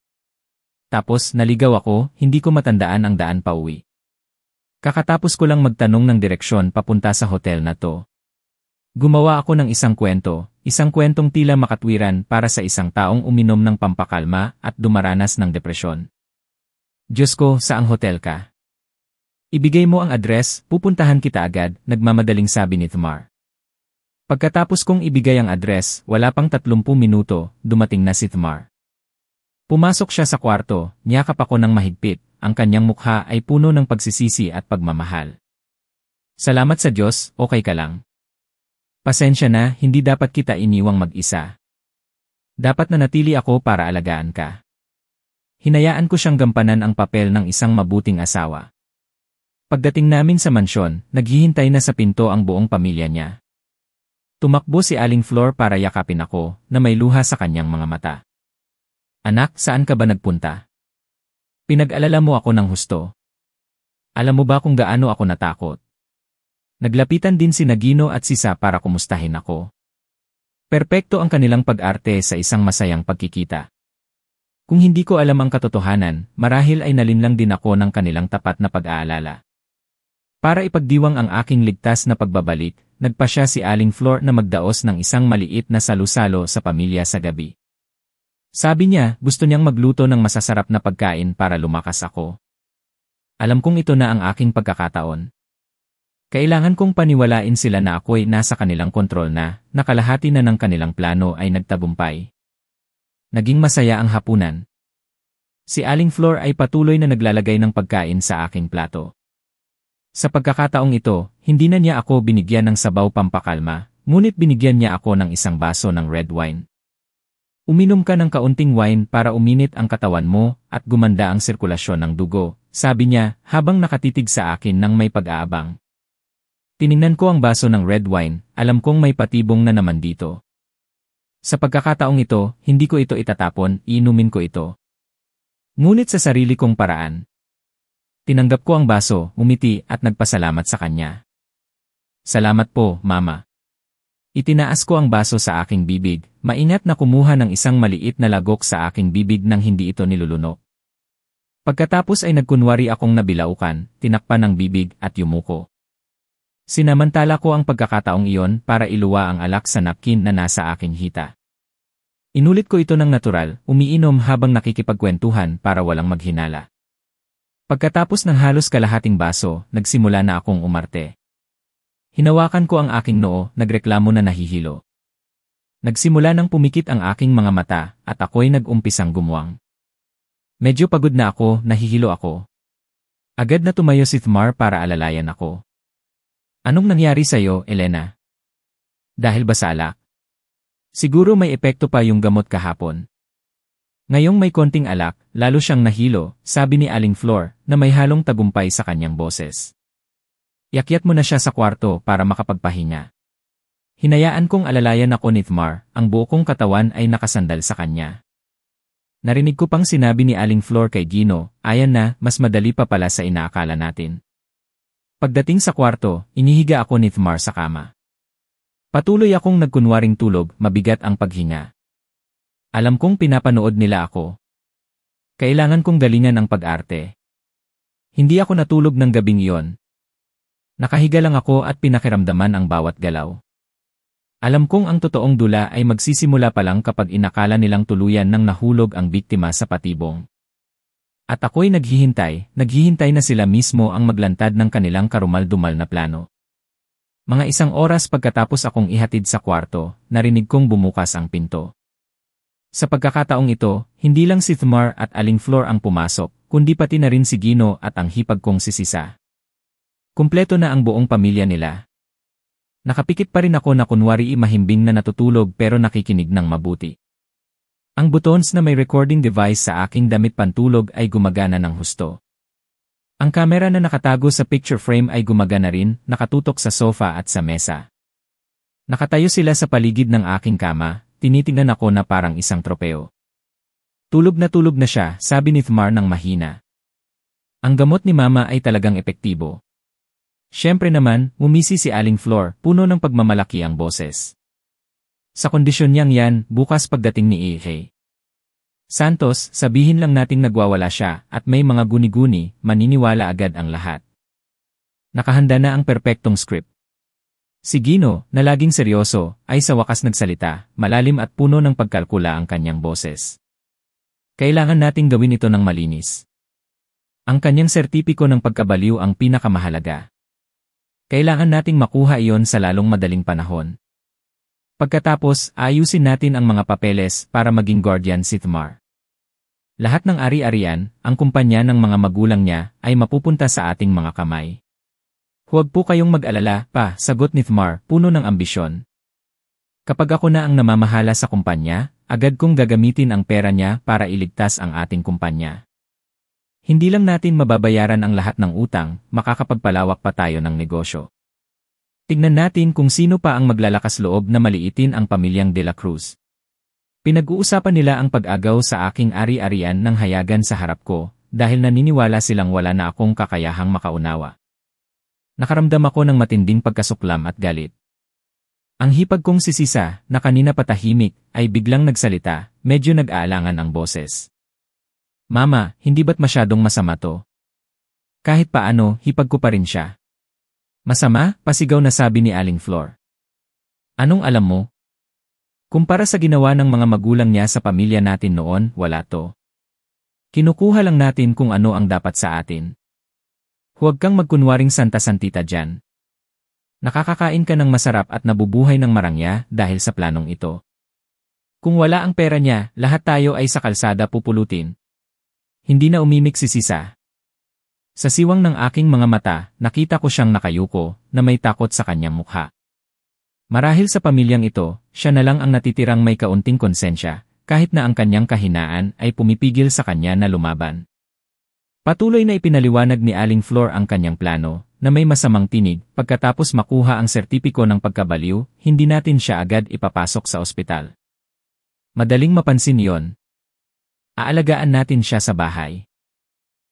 Tapos naligaw ako, hindi ko matandaan ang daan pauwi. Kakatapos ko lang magtanong ng direksyon papunta sa hotel na to. Gumawa ako ng isang kwentong tila makatwiran para sa isang taong uminom ng pampakalma at dumaranas ng depresyon. Diyos ko, saang hotel ka? Ibigay mo ang address, pupuntahan kita agad, nagmamadaling sabi ni Thmar. Pagkatapos kong ibigay ang address, wala pang 30 minuto, dumating na si Thmar. Pumasok siya sa kwarto, niyakap ako ng mahigpit, ang kanyang mukha ay puno ng pagsisisi at pagmamahal. Salamat sa Diyos, okay ka lang. Pasensya na, hindi dapat kita iniwang mag-isa. Dapat na natili ako para alagaan ka. Hinayaan ko siyang gampanan ang papel ng isang mabuting asawa. Pagdating namin sa mansyon, naghihintay na sa pinto ang buong pamilya niya. Tumakbo si Aling Flor para yakapin ako, na may luha sa kanyang mga mata. Anak, saan ka ba nagpunta? Pinag-alala mo ako ng husto. Alam mo ba kung gaano ako natakot? Naglapitan din si Nagino at Sisa para kumustahin ako. Perpekto ang kanilang pag-arte sa isang masayang pagkikita. Kung hindi ko alam ang katotohanan, marahil ay nalinlang din ako ng kanilang tapat na pag-aalala. Para ipagdiwang ang aking ligtas na pagbabalik, nagpa siya si Aling Flor na magdaos ng isang maliit na salusalo sa pamilya sa gabi. Sabi niya, gusto niyang magluto ng masasarap na pagkain para lumakas ako. Alam kong ito na ang aking pagkakataon. Kailangan kong paniwalain sila na ako'y nasa kanilang kontrol na, nakalahati na ng kanilang plano ay nagtagumpay. Naging masaya ang hapunan. Si Aling Flor ay patuloy na naglalagay ng pagkain sa aking plato. Sa pagkakataong ito, hindi na niya ako binigyan ng sabaw pampakalma, ngunit binigyan niya ako ng isang baso ng red wine. Uminom ka ng kaunting wine para uminit ang katawan mo at gumanda ang sirkulasyon ng dugo, sabi niya habang nakatitig sa akin ng may pag-aabang. Tiningnan ko ang baso ng red wine, alam kong may patibong na naman dito. Sa pagkakataong ito, hindi ko ito itatapon, iinumin ko ito. Ngunit sa sarili kong paraan. Tinanggap ko ang baso, umiti at nagpasalamat sa kanya. Salamat po, Mama. Itinaas ko ang baso sa aking bibig, maingat na kumuha ng isang maliit na lagok sa aking bibig nang hindi ito nilulunok. Pagkatapos ay nagkunwari akong nabilaukan, tinakpan ng bibig at yumuko. Sinamantala ko ang pagkakataong iyon para iluwa ang alak sa napkin na nasa aking hita. Inulit ko ito ng natural, umiinom habang nakikipagkwentuhan para walang maghinala. Pagkatapos ng halos kalahating baso, nagsimula na akong umarte. Hinawakan ko ang aking noo, nagreklamo na nahihilo. Nagsimula nang pumikit ang aking mga mata at ako'y nag-umpisang gumuwang. Medyo pagod na ako, nahihilo ako. Agad na tumayo si Thmar para alalayan ako. Anong nangyari sa'yo, Elena? Dahil ba sa alak? Siguro may epekto pa yung gamot kahapon. Ngayong may konting alak, lalo siyang nahilo, sabi ni Aling Flor na may halong tagumpay sa kanyang boses. Yakyat mo na siya sa kwarto para makapagpahinga. Hinayaan kong alalayan ako ni Thmar, ang buo kong katawan ay nakasandal sa kanya. Narinig ko pang sinabi ni Aling Flor kay Gino, ayan na, mas madali pa pala sa inaakala natin. Pagdating sa kwarto, inihiga ako ni Thmar sa kama. Patuloy akong nagkunwaring tulog, mabigat ang paghinga. Alam kong pinapanood nila ako. Kailangan kong galingan ang pag-arte. Hindi ako natulog ng gabing iyon. Nakahiga lang ako at pinakiramdaman ang bawat galaw. Alam kong ang totoong dula ay magsisimula pa lang kapag inakala nilang tuluyan nang nahulog ang biktima sa patibong. At ako'y naghihintay na sila mismo ang maglantad ng kanilang karumal-dumal na plano. Mga isang oras pagkatapos akong ihatid sa kwarto, narinig kong bumukas ang pinto. Sa pagkakataong ito, hindi lang si Thmar at Aling Flor ang pumasok, kundi pati na rin si Gino at ang hipag kong si Sisa. Kumpleto na ang buong pamilya nila. Nakapikit pa rin ako na kunwari mahimbing na natutulog pero nakikinig ng mabuti. Ang buttons na may recording device sa aking damit pantulog ay gumagana ng husto. Ang kamera na nakatago sa picture frame ay gumagana rin, nakatutok sa sofa at sa mesa. Nakatayo sila sa paligid ng aking kama, tinitingnan ako na parang isang tropeo. Tulog na siya, sabi ni Thmar ng mahina. Ang gamot ni Mama ay talagang epektibo. Siyempre naman, umisi si Aling Flor, puno ng pagmamalaki ang boses. Sa kondisyon niyang yan, bukas pagdating ni Ihe Santos, sabihin lang nating nagwawala siya at may mga guni-guni, maniniwala agad ang lahat. Nakahanda na ang perpektong script. Si Gino, na laging seryoso, ay sa wakas nagsalita, malalim at puno ng pagkalkula ang kanyang boses. Kailangan nating gawin ito ng malinis. Ang kanyang sertipiko ng pagkabaliw ang pinakamahalaga. Kailangan nating makuha iyon sa lalong madaling panahon. Pagkatapos, ayusin natin ang mga papeles para maging guardian si Thmar. Lahat ng ari-arian, ang kumpanya ng mga magulang niya, ay mapupunta sa ating mga kamay. Huwag po kayong mag-alala, pa, sagot ni Thmar, puno ng ambisyon. Kapag ako na ang namamahala sa kumpanya, agad kong gagamitin ang pera niya para iligtas ang ating kumpanya. Hindi lang natin mababayaran ang lahat ng utang, makakapagpalawak pa tayo ng negosyo. Tignan natin kung sino pa ang maglalakas loob na maliitin ang pamilyang De La Cruz. Pinag-uusapan nila ang pag-agaw sa aking ari-arian ng hayagan sa harap ko, dahil naniniwala silang wala na akong kakayahang makaunawa. Nakaramdam ako ng matinding pagkasuklam at galit. Ang hipag kong si Sisa, na kanina patahimik, ay biglang nagsalita, medyo nag-aalangan ang boses. Mama, hindi ba't masyadong masama to? Kahit paano, hipag ko pa rin siya. Masama, pasigaw na sabi ni Aling Flor. Anong alam mo? Kumpara sa ginawa ng mga magulang niya sa pamilya natin noon, wala to. Kinukuha lang natin kung ano ang dapat sa atin. Huwag kang magkunwaring santa-santita dyan. Nakakakain ka ng masarap at nabubuhay ng marangya dahil sa planong ito. Kung wala ang pera niya, lahat tayo ay sa kalsada pupulutin. Hindi na umimik si Sisa. Sa siwang ng aking mga mata, nakita ko siyang nakayuko, na may takot sa kanyang mukha. Marahil sa pamilyang ito, siya na lang ang natitirang may kaunting konsensya, kahit na ang kanyang kahinaan ay pumipigil sa kanya na lumaban. Patuloy na ipinaliwanag ni Aling Flor ang kanyang plano, na may masamang tinig, pagkatapos makuha ang sertipiko ng pagkabaliw, hindi natin siya agad ipapasok sa ospital. Madaling mapansin yon. Aalagaan natin siya sa bahay.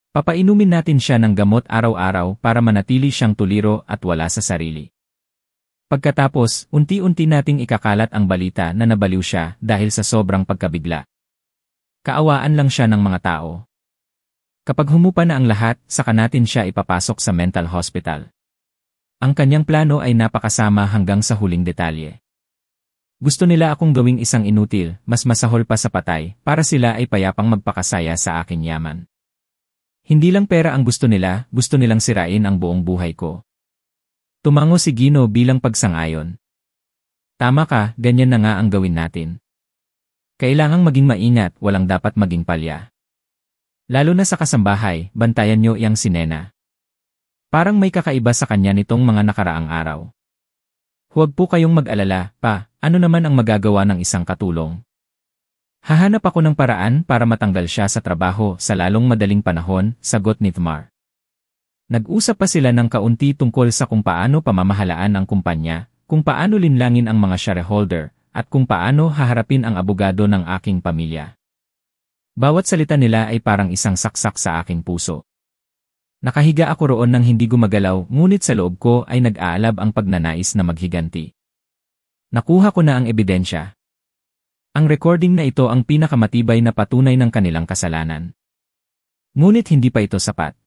Papainumin natin siya ng gamot araw-araw para manatili siyang tuliro at wala sa sarili. Pagkatapos, unti-unti nating ikakalat ang balita na nabaliw siya dahil sa sobrang pagkabigla. Kaawaan lang siya ng mga tao. Kapag humupa na ang lahat, saka natin siya ipapasok sa mental hospital. Ang kanyang plano ay napakasama hanggang sa huling detalye. Gusto nila akong gawing isang inutil, mas masahol pa sa patay, para sila ay payapang magpakasaya sa aking yaman. Hindi lang pera ang gusto nilang sirain ang buong buhay ko. Tumango si Gino bilang pagsangayon. Tama ka, ganyan na nga ang gawin natin. Kailangang maging maingat, walang dapat maging palya. Lalo na sa kasambahay, bantayan nyo yang si Nena. Parang may kakaiba sa kanya nitong mga nakaraang araw. Huwag po kayong mag-alala, pa, ano naman ang magagawa ng isang katulong? Hahanap ako ng paraan para matanggal siya sa trabaho sa lalong madaling panahon, sagot ni Tmar. Nag-usap pa sila ng kaunti tungkol sa kung paano pamamahalaan ang kumpanya, kung paano linlangin ang mga shareholder, at kung paano haharapin ang abogado ng aking pamilya. Bawat salita nila ay parang isang saksak sa aking puso. Nakahiga ako roon nang hindi gumagalaw, ngunit sa loob ko ay nag-aalab ang pagnanais na maghiganti. Nakuha ko na ang ebidensya. Ang recording na ito ang pinakamatibay na patunay ng kanilang kasalanan. Ngunit hindi pa ito sapat.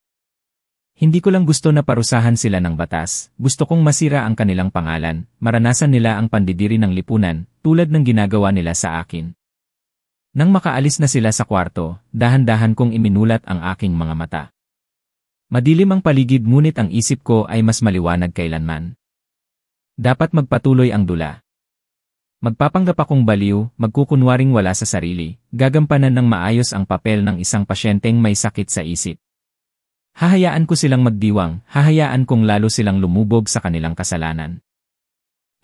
Hindi ko lang gusto na parusahan sila ng batas, gusto kong masira ang kanilang pangalan, maranasan nila ang pandidiri ng lipunan, tulad ng ginagawa nila sa akin. Nang makaalis na sila sa kwarto, dahan-dahan kong iminulat ang aking mga mata. Madilim ang paligid ngunit ang isip ko ay mas maliwanag kailanman. Dapat magpatuloy ang dula. Magpapanggap akong baliw, magkukunwaring wala sa sarili, gagampanan ng maayos ang papel ng isang pasyenteng may sakit sa isip. Hahayaan ko silang magdiwang, hahayaan kong lalo silang lumubog sa kanilang kasalanan.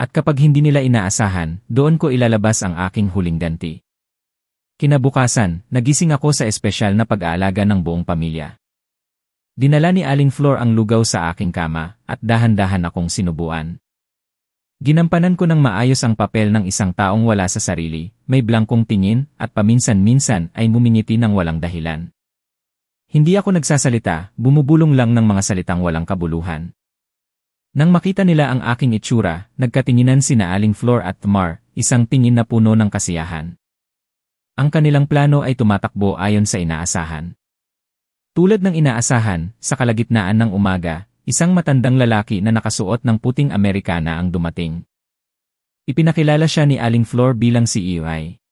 At kapag hindi nila inaasahan, doon ko ilalabas ang aking huling ganti. Kinabukasan, nagising ako sa espesyal na pag-aalaga ng buong pamilya. Dinala ni Aling Flor ang lugaw sa aking kama, at dahan-dahan akong sinubuan. Ginampanan ko ng maayos ang papel ng isang taong wala sa sarili, may blangkong tingin, at paminsan-minsan ay mumingiti ng walang dahilan. Hindi ako nagsasalita, bumubulong lang ng mga salitang walang kabuluhan. Nang makita nila ang aking itsura, nagkatinginan sina Aling Flor at Tmar, isang tingin na puno ng kasiyahan. Ang kanilang plano ay tumatakbo ayon sa inaasahan. Tulad ng inaasahan, sa kalagitnaan ng umaga, isang matandang lalaki na nakasuot ng puting Amerikana ang dumating. Ipinakilala siya ni Aling Flor bilang si EY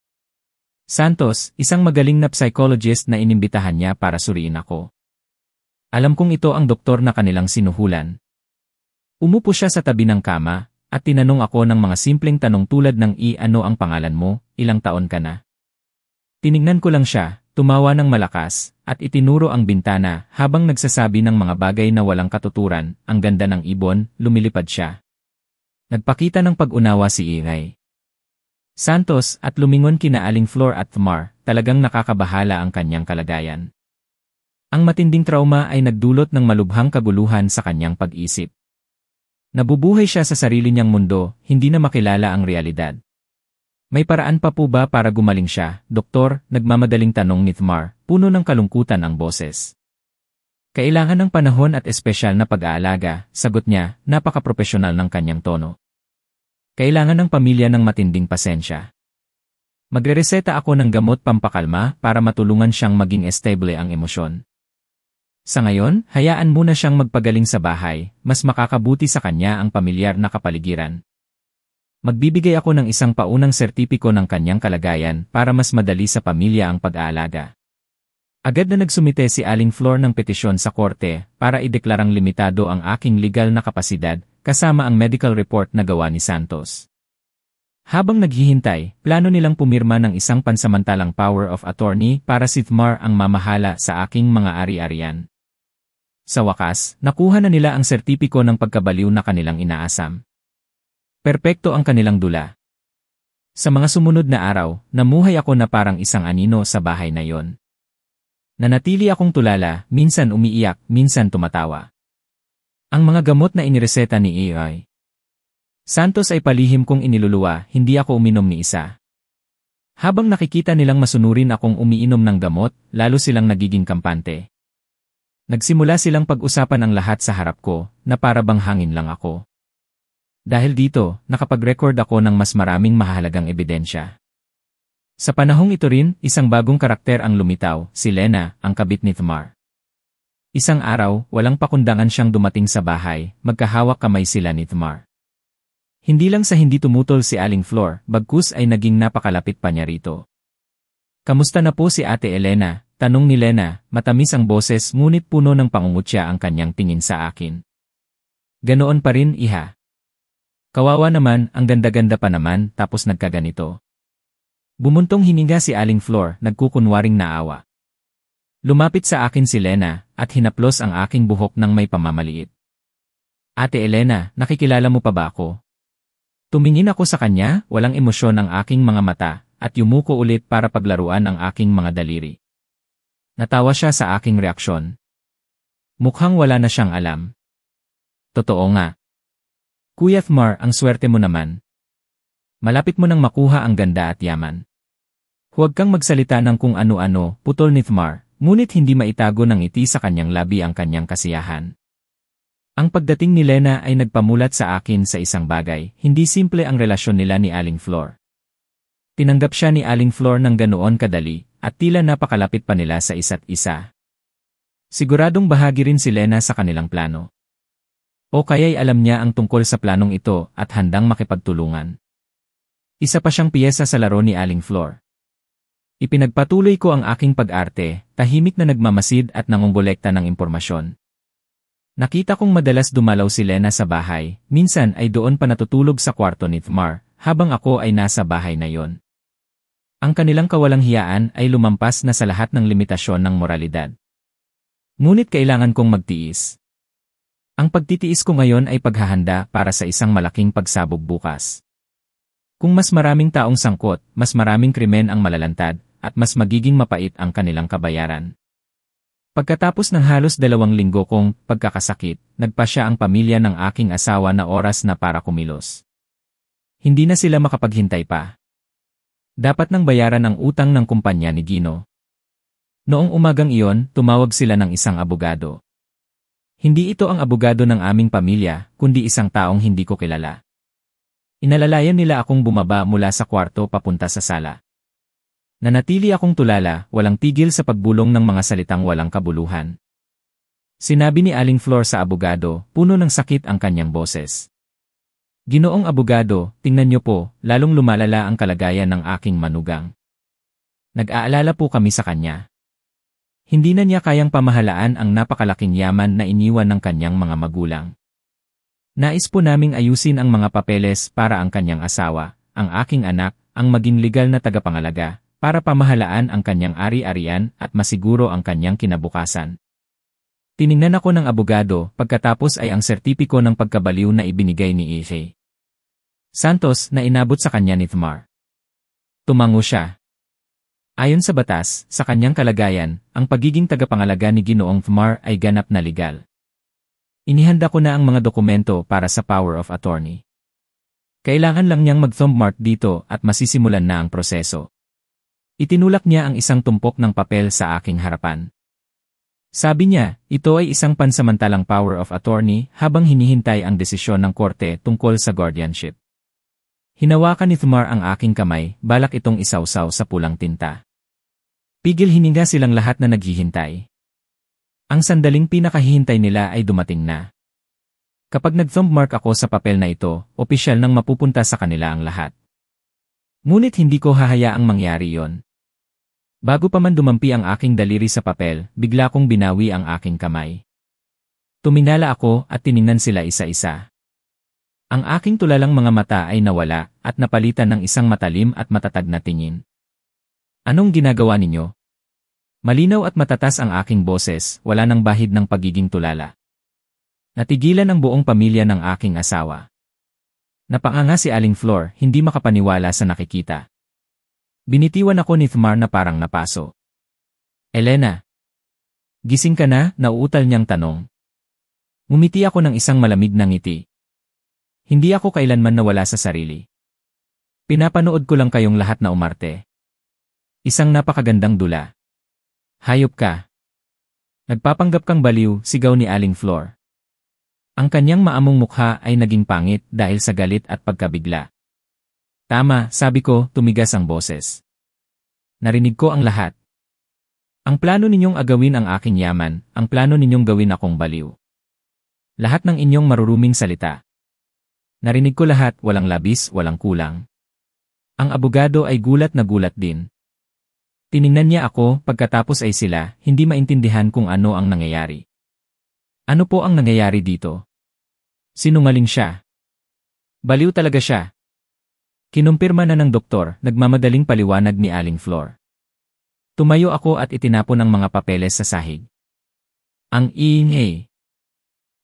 Santos, isang magaling na psychologist na inimbitahan niya para suriin ako. Alam kong ito ang doktor na kanilang sinuhulan. Umupo siya sa tabi ng kama, at tinanong ako ng mga simpleng tanong tulad ng ano ang pangalan mo, ilang taon ka na. Tinignan ko lang siya, tumawa ng malakas, at itinuro ang bintana habang nagsasabi ng mga bagay na walang katuturan, ang ganda ng ibon, lumilipad siya. Nagpakita ng pag-unawa si EY Santos at lumingon kina Aling Flor at Tmar, talagang nakakabahala ang kanyang kalagayan. Ang matinding trauma ay nagdulot ng malubhang kaguluhan sa kanyang pag-isip. Nabubuhay siya sa sarili niyang mundo, hindi na makilala ang realidad. May paraan pa po ba para gumaling siya, Doktor? Nagmamadaling tanong ni Tmar, puno ng kalungkutan ang boses. Kailangan ng panahon at espesyal na pag-aalaga, sagot niya, napaka-propesyonal ng kanyang tono. Kailangan ng pamilya ng matinding pasensya. Magrereseta ako ng gamot pampakalma para matulungan siyang maging estable ang emosyon. Sa ngayon, hayaan muna siyang magpagaling sa bahay, mas makakabuti sa kanya ang pamilyar na kapaligiran. Magbibigay ako ng isang paunang sertipiko ng kanyang kalagayan para mas madali sa pamilya ang pag-aalaga. Agad na nagsumite si Aling Flor ng petisyon sa korte para ideklarang limitado ang aking legal na kapasidad, kasama ang medical report na gawa ni Santos. Habang naghihintay, plano nilang pumirma ng isang pansamantalang power of attorney para si Tmar ang mamahala sa aking mga ari-arian. Sa wakas, nakuha na nila ang sertipiko ng pagkabaliw na kanilang inaasam. Perpekto ang kanilang dula. Sa mga sumunod na araw, namuhay ako na parang isang anino sa bahay na yon. Nanatili akong tulala, minsan umiiyak, minsan tumatawa. Ang mga gamot na inireseta ni EY Santos ay palihim kong iniluluwa, hindi ako uminom ni isa. Habang nakikita nilang masunurin akong umiinom ng gamot, lalo silang nagiging kampante. Nagsimula silang pag-usapan ang lahat sa harap ko, na para bang hangin lang ako. Dahil dito, nakapag-record ako ng mas maraming mahalagang ebidensya. Sa panahong ito rin, isang bagong karakter ang lumitaw, si Lena, ang kabit ni Thamar. Isang araw, walang pakundangan siyang dumating sa bahay, magkahawak kamay sila ni Thamar. Hindi lang sa hindi tumutol si Aling Flor, bagkus ay naging napakalapit pa niya rito. "Kamusta na po si Ate Elena?" tanong ni Lena, matamis ang boses ngunit puno ng pangungutya ang kanyang tingin sa akin. "Ganoon pa rin, iha. Kawawa naman, ang ganda-ganda pa naman, tapos nagkaganito." Bumuntong hininga si Aling Flor, nagkukunwaring naawa. Lumapit sa akin si Lena, at hinaplos ang aking buhok ng may pamamaliit. "Ate Elena, nakikilala mo pa ba ako?" Tumingin ako sa kanya, walang emosyon ang aking mga mata, at yumuko ulit para paglaruan ang aking mga daliri. Natawa siya sa aking reaksyon. Mukhang wala na siyang alam. "Totoo nga. Kuya Thamar, ang swerte mo naman. Malapit mo nang makuha ang ganda at yaman. Huwag kang magsalita ng kung ano-ano," putol ni Thamar, ngunit hindi maitago ng ngiti sa kanyang labi ang kanyang kasiyahan. Ang pagdating ni Lena ay nagpamulat sa akin sa isang bagay, hindi simple ang relasyon nila ni Aling Flor. Tinanggap siya ni Aling Flor ng ganoon kadali, at tila napakalapit pa nila sa isa't isa. Siguradong bahagi rin si Lena sa kanilang plano. O kaya'y alam niya ang tungkol sa planong ito at handang makipagtulungan. Isa pa siyang piyesa sa laro ni Aling Flor. Ipinagpatuloy ko ang aking pag-arte, tahimik na nagmamasid at nangongolekta ng impormasyon. Nakita kong madalas dumalaw si Lena sa bahay, minsan ay doon pa natutulog sa kwarto ni Thamar, habang ako ay nasa bahay na yon. Ang kanilang kawalang hiyaan ay lumampas na sa lahat ng limitasyon ng moralidad. Ngunit kailangan kong magtiis. Ang pagtitiis ko ngayon ay paghahanda para sa isang malaking pagsabog bukas. Kung mas maraming taong sangkot, mas maraming krimen ang malalantad, at mas magiging mapait ang kanilang kabayaran. Pagkatapos ng halos 2 linggo kong pagkakasakit, nagpasya ang pamilya ng aking asawa na oras na para kumilos. Hindi na sila makapaghintay pa. Dapat nang bayaran ang utang ng kumpanya ni Gino. Noong umagang iyon, tumawag sila ng isang abogado. Hindi ito ang abogado ng aming pamilya, kundi isang taong hindi ko kilala. Inalalayan nila akong bumaba mula sa kwarto papunta sa sala. Nanatili akong tulala, walang tigil sa pagbulong ng mga salitang walang kabuluhan. Sinabi ni Aling Flor sa abogado, puno ng sakit ang kanyang boses. "Ginoong abogado, tingnan niyo po, lalong lumalala ang kalagayan ng aking manugang. Nag-aalala po kami sa kanya. Hindi na niya kayang pamahalaan ang napakalaking yaman na iniwan ng kanyang mga magulang. Nais po naming ayusin ang mga papeles para ang kanyang asawa, ang aking anak, ang maging legal na tagapangalaga, para pamahalaan ang kanyang ari-arian at masiguro ang kanyang kinabukasan." Tiningnan ako ng abogado, pagkatapos ay ang sertipiko ng pagkabaliw na ibinigay ni E.J. Santos na inabot sa kanya ni Thamar. Tumango siya. Ayon sa batas, sa kanyang kalagayan, ang pagiging tagapangalaga ni Ginoong Thamar ay ganap na legal. Inihanda ko na ang mga dokumento para sa power of attorney. Kailangan lang niyang mag-thumb mark dito at masisimulan na ang proseso. Itinulak niya ang isang tumpok ng papel sa aking harapan. Sabi niya, ito ay isang pansamantalang power of attorney habang hinihintay ang desisyon ng korte tungkol sa guardianship. Hinawakan ni Thamar ang aking kamay, balak itong isawsaw sa pulang tinta. Pigil hininga silang lahat na naghihintay. Ang sandaling pinakahihintay nila ay dumating na. Kapag nag-thumb mark ako sa papel na ito, opisyal nang mapupunta sa kanila ang lahat. Ngunit hindi ko hahayaang mangyari yon. Bago pa man dumampi ang aking daliri sa papel, bigla kong binawi ang aking kamay. Tuminala ako at tiningnan sila isa-isa. Ang aking tulalang mga mata ay nawala at napalitan ng isang matalim at matatag na tingin. "Anong ginagawa ninyo?" Malinaw at matatas ang aking boses, wala nang bahid ng pagiging tulala. Natigilan ang buong pamilya ng aking asawa. Napanganga si Aling Flor, hindi makapaniwala sa nakikita. Binitiwan ako ni Thamar na parang napaso. "Elena, gising ka na?" nauutal niyang tanong. Ngumiti ako ng isang malamig na ngiti. Hindi ako kailanman nawala sa sarili. Pinapanood ko lang kayong lahat na umarte. Isang napakagandang dula. Hayop ka. Nagpapanggap kang baliw, sigaw ni Aling Flor. Ang kanyang maamong mukha ay naging pangit dahil sa galit at pagkabigla. Tama, sabi ko, tumigas ang boses. Narinig ko ang lahat. Ang plano ninyong agawin ang aking yaman, ang plano ninyong gawin akong baliw. Lahat ng inyong maruruming salita. Narinig ko lahat, walang labis, walang kulang. Ang abogado ay gulat na gulat din. Tiningnan niya ako, pagkatapos ay sila, hindi maintindihan kung ano ang nangyayari. Ano po ang nangyayari dito? Sinungaling siya. Baliw talaga siya. Kinumpirma na ng doktor, nagmamadaling paliwanag ni Aling Flor. Tumayo ako at itinapon ang mga papeles sa sahig. Ang ingay.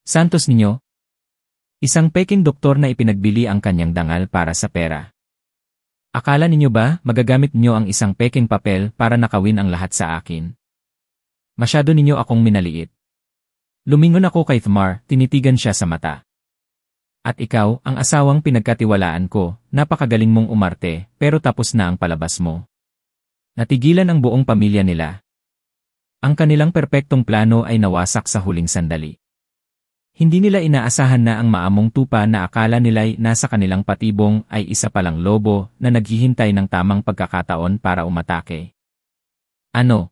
Santos ninyo? Isang peking doktor na ipinagbili ang kanyang dangal para sa pera. Akala ninyo ba magagamit niyo ang isang peking papel para nakawin ang lahat sa akin? Masyado ninyo akong minaliit. Lumingon ako kay Thmar, tinitigan siya sa mata. At ikaw, ang asawang pinagkatiwalaan ko, napakagaling mong umarte, pero tapos na ang palabas mo. Natigilan ang buong pamilya nila. Ang kanilang perpektong plano ay nawasak sa huling sandali. Hindi nila inaasahan na ang maamong tupa na akala nila'y nasa kanilang patibong ay isa palang lobo na naghihintay ng tamang pagkakataon para umatake. Ano?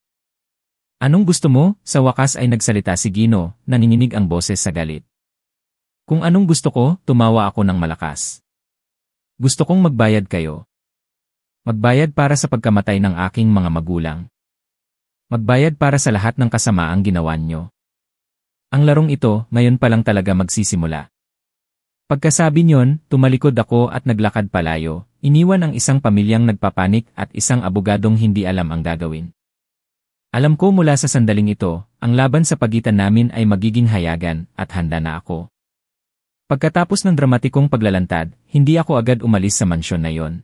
Anong gusto mo? Sa wakas ay nagsalita si Gino, nanginginig ang boses sa galit. Kung anong gusto ko, tumawa ako ng malakas. Gusto kong magbayad kayo. Magbayad para sa pagkamatay ng aking mga magulang. Magbayad para sa lahat ng kasamaang ginawa nyo. Ang larong ito, ngayon pa lang talaga magsisimula. Pagkasabi niyon, tumalikod ako at naglakad palayo, iniwan ang isang pamilyang nagpapanik at isang abogadong hindi alam ang gagawin. Alam ko mula sa sandaling ito, ang laban sa pagitan namin ay magiging hayagan at handa na ako. Pagkatapos ng dramatikong paglalantad, hindi ako agad umalis sa mansyon na yon.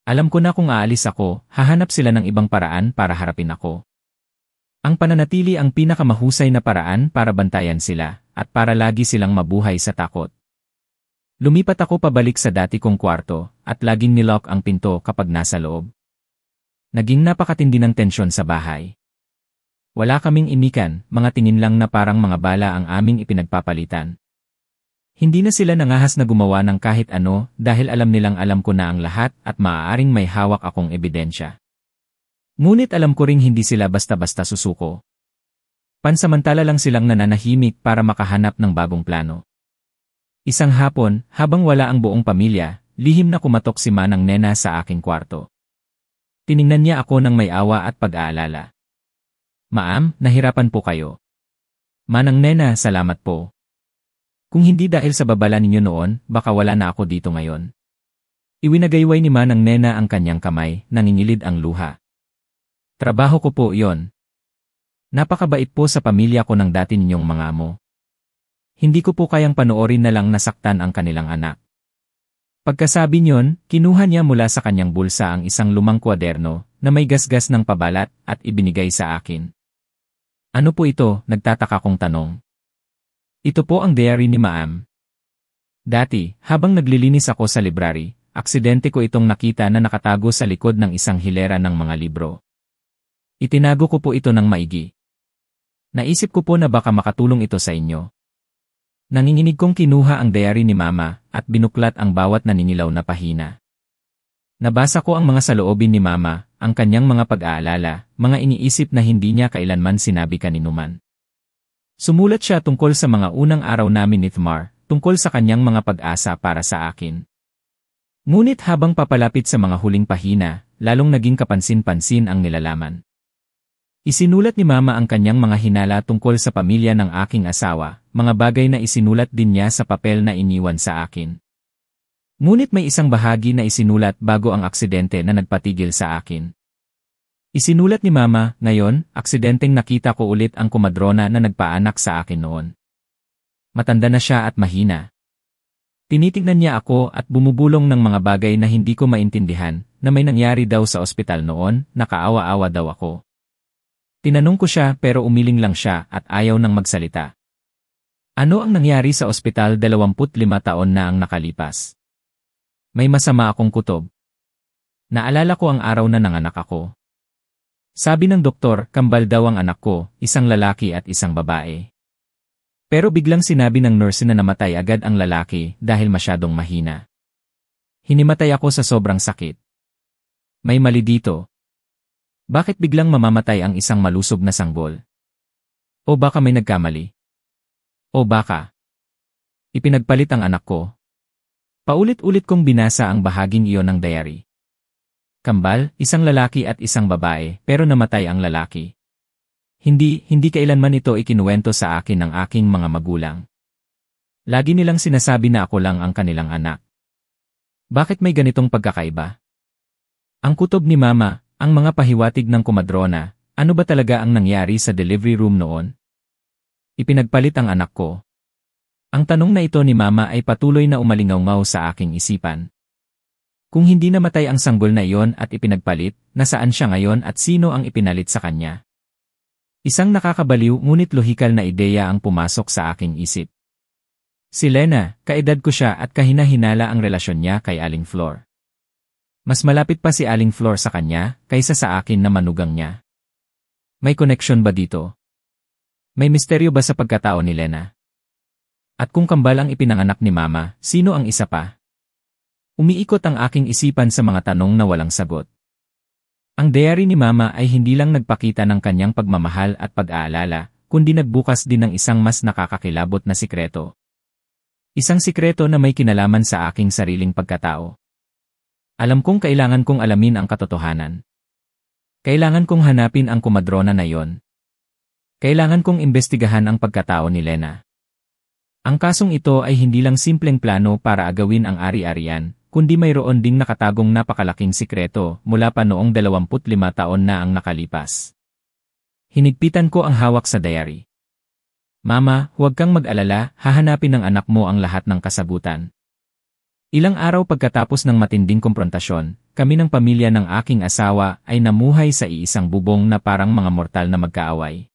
Alam ko na kung aalis ako, hahanap sila ng ibang paraan para harapin ako. Ang pananatili ang pinakamahusay na paraan para bantayan sila, at para lagi silang mabuhay sa takot. Lumipat ako pabalik sa dati kong kwarto, at laging nilock ang pinto kapag nasa loob. Naging napakatindi ng tensyon sa bahay. Wala kaming imikan, mga tingin lang na parang mga bala ang aming ipinagpapalitan. Hindi na sila nangahas na gumawa ng kahit ano dahil alam nilang alam ko na ang lahat at maaaring may hawak akong ebidensya. Ngunit alam ko ring hindi sila basta-basta susuko. Pansamantala lang silang nananahimik para makahanap ng bagong plano. Isang hapon, habang wala ang buong pamilya, lihim na kumatok si Manang Nena sa aking kwarto. Tiningnan niya ako ng may awa at pag-aalala. Ma'am, nahirapan po kayo. Manang Nena, salamat po. Kung hindi dahil sa babala ninyo noon, baka wala na ako dito ngayon. Iwinagayway ni Manang Nena ang kanyang kamay, nangingilid ang luha. Trabaho ko po iyon. Napakabait po sa pamilya ko ng dati ninyong mga amo. Hindi ko po kayang panoorin na lang nasaktan ang kanilang anak. Pagkasabi niyon, kinuha niya mula sa kanyang bulsa ang isang lumang kwaderno na may gasgas ng pabalat at ibinigay sa akin. Ano po ito? Nagtataka kong tanong. Ito po ang diary ni Ma'am. Dati, habang naglilinis ako sa library, aksidente ko itong nakita na nakatago sa likod ng isang hilera ng mga libro. Itinago ko po ito ng maigi. Naisip ko po na baka makatulong ito sa inyo. Nanginginig kong kinuha ang diary ni Mama at binuklat ang bawat naningilaw na pahina. Nabasa ko ang mga saloobin ni Mama, ang kanyang mga pag-aalala, mga iniisip na hindi niya kailanman sinabi kaninuman. Sumulat siya tungkol sa mga unang araw namin ni Thmar, tungkol sa kanyang mga pag-asa para sa akin. Ngunit habang papalapit sa mga huling pahina, lalong naging kapansin-pansin ang nilalaman. Isinulat ni Mama ang kanyang mga hinala tungkol sa pamilya ng aking asawa, mga bagay na isinulat din niya sa papel na iniwan sa akin. Ngunit may isang bahagi na isinulat bago ang aksidente na nagpatigil sa akin. Isinulat ni Mama, ngayon, aksidenteng nakita ko ulit ang komadrona na nagpaanak sa akin noon. Matanda na siya at mahina. Tinitignan niya ako at bumubulong ng mga bagay na hindi ko maintindihan, na may nangyari daw sa ospital noon, nakaawa-awa daw ako. Tinanong ko siya pero umiling lang siya at ayaw nang magsalita. Ano ang nangyari sa ospital 25 taon na ang nakalipas? May masama akong kutob. Naalala ko ang araw na nanganak ako. Sabi ng doktor, kambal daw ang anak ko, isang lalaki at isang babae. Pero biglang sinabi ng nurse na namatay agad ang lalaki dahil masyadong mahina. Hinimatay ako sa sobrang sakit. May mali dito. Bakit biglang mamamatay ang isang malusog na sanggol? O baka may nagkamali? O baka ipinagpalit ang anak ko? Paulit-ulit kong binasa ang bahaging iyon ng diary. Kambal, isang lalaki at isang babae, pero namatay ang lalaki. Hindi kailanman ito ikinuwento sa akin ng aking mga magulang. Lagi nilang sinasabi na ako lang ang kanilang anak. Bakit may ganitong pagkakaiba? Ang kutob ni Mama, ang mga pahiwatig ng komadrona, ano ba talaga ang nangyari sa delivery room noon? Ipinagpalit ang anak ko. Ang tanong na ito ni Mama ay patuloy na umalingaw-ngaw sa aking isipan. Kung hindi namatay ang sanggol na iyon at ipinagpalit, nasaan siya ngayon at sino ang ipinalit sa kanya? Isang nakakabaliw ngunit lohikal na ideya ang pumasok sa aking isip. Si Lena, kaedad ko siya at kahina-hinala ang relasyon niya kay Aling Flor. Mas malapit pa si Aling Flor sa kanya kaysa sa akin na manugang niya. May koneksyon ba dito? May misteryo ba sa pagkatao ni Lena? At kung kambal ang ipinanganak ni Mama, sino ang isa pa? Umiikot ang aking isipan sa mga tanong na walang sagot. Ang diary ni Mama ay hindi lang nagpakita ng kanyang pagmamahal at pag-aalala, kundi nagbukas din ng isang mas nakakakilabot na sikreto. Isang sikreto na may kinalaman sa aking sariling pagkatao. Alam kong kailangan kong alamin ang katotohanan. Kailangan kong hanapin ang komadrona na yon. Kailangan kong imbestigahan ang pagkatao ni Lena. Ang kasong ito ay hindi lang simpleng plano para agawin ang ari-arian, kundi mayroon ding nakatagong napakalaking sikreto mula pa noong 25 taon na ang nakalipas. Hinigpitan ko ang hawak sa diary. Mama, huwag kang mag-alala, hahanapin ng anak mo ang lahat ng kasagutan. Ilang araw pagkatapos ng matinding komprontasyon, kami ng pamilya ng aking asawa ay namuhay sa iisang bubong na parang mga mortal na magkaaway.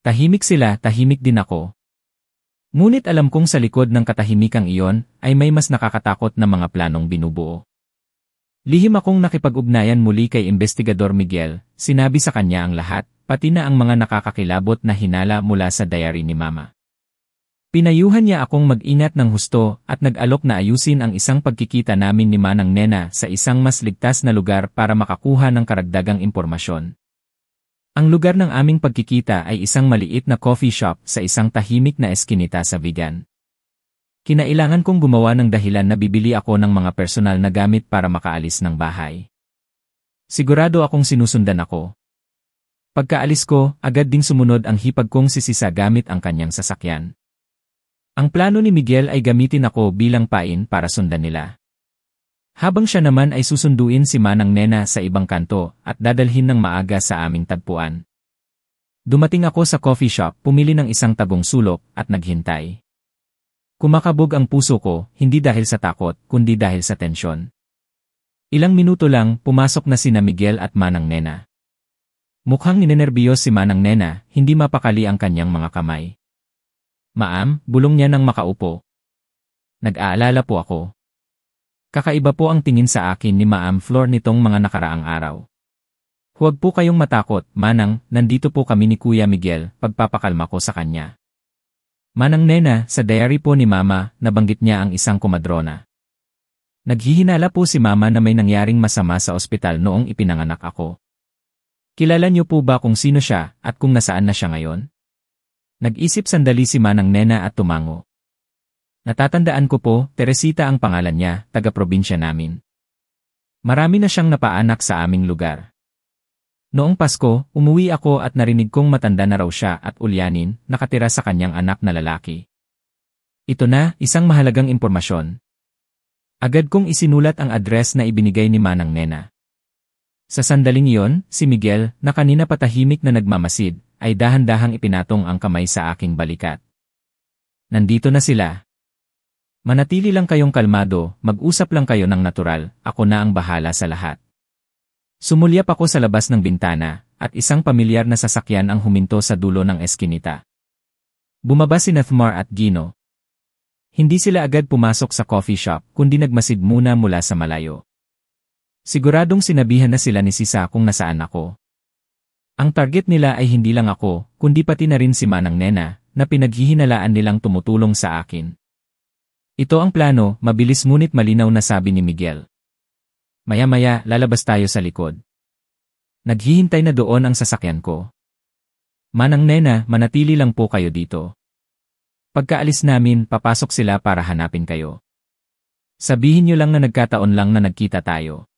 Tahimik sila, tahimik din ako. Ngunit alam kong sa likod ng katahimikang iyon ay may mas nakakatakot na mga planong binubuo. Lihim akong nakipag-ugnayan muli kay Investigador Miguel, sinabi sa kanya ang lahat, pati na ang mga nakakakilabot na hinala mula sa diary ni Mama. Pinayuhan niya akong mag-ingat ng husto at nag-alok na ayusin ang isang pagkikita namin ni Manang Nena sa isang mas ligtas na lugar para makakuha ng karagdagang impormasyon. Ang lugar ng aming pagkikita ay isang maliit na coffee shop sa isang tahimik na eskinita sa Vigan. Kinailangan kong gumawa ng dahilan na bibili ako ng mga personal na gamit para makaalis ng bahay. Sigurado akong sinusundan ako. Pagkaalis ko, agad ding sumunod ang hipag kong sisisa gamit ang kanyang sasakyan. Ang plano ni Miguel ay gamitin ako bilang pain para sundan nila. Habang siya naman ay susunduin si Manang Nena sa ibang kanto at dadalhin ng maaga sa aming tagpuan. Dumating ako sa coffee shop, pumili ng isang tagong sulok at naghintay. Kumakabog ang puso ko, hindi dahil sa takot, kundi dahil sa tensyon. Ilang minuto lang, pumasok na sina Miguel at Manang Nena. Mukhang ninenerbiyos si Manang Nena, hindi mapakali ang kanyang mga kamay. Ma'am, bulong niya nang makaupo. Nag-aalala po ako. Kakaiba po ang tingin sa akin ni Ma'am Flor nitong mga nakaraang araw. Huwag po kayong matakot, Manang, nandito po kami ni Kuya Miguel, pagpapakalma ko sa kanya. Manang Nena, sa diary po ni Mama, nabanggit niya ang isang komadrona. Naghihinala po si Mama na may nangyaring masama sa ospital noong ipinanganak ako. Kilala niyo po ba kung sino siya at kung nasaan na siya ngayon? Nag-isip sandali si Manang Nena at tumango. Natatandaan ko po, Teresita ang pangalan niya, taga-probinsya namin. Marami na siyang napaanak sa aming lugar. Noong Pasko, umuwi ako at narinig kong matanda na raw siya at ulyanin, nakatira sa kanyang anak na lalaki. Ito na, isang mahalagang impormasyon. Agad kong isinulat ang address na ibinigay ni Manang Nena. Sa sandaling iyon, si Miguel, na kanina patahimik na nagmamasid, ay dahan-dahang ipinatong ang kamay sa aking balikat. Nandito na sila. Manatili lang kayong kalmado, mag-usap lang kayo ng natural, ako na ang bahala sa lahat. Sumulyap ako sa labas ng bintana, at isang pamilyar na sasakyan ang huminto sa dulo ng eskinita. Bumaba si Nathmar at Gino. Hindi sila agad pumasok sa coffee shop, kundi nagmasid muna mula sa malayo. Siguradong sinabihan na sila ni Sisa kung nasaan ako. Ang target nila ay hindi lang ako, kundi pati na rin si Manang Nena, na pinaghihinalaan nilang tumutulong sa akin. Ito ang plano, mabilis ngunit malinaw na sabi ni Miguel. Maya-maya, lalabas tayo sa likod. Naghihintay na doon ang sasakyan ko. Manang Nena, manatili lang po kayo dito. Pagkaalis namin, papasok sila para hanapin kayo. Sabihin niyo lang na nagkataon lang na nagkita tayo.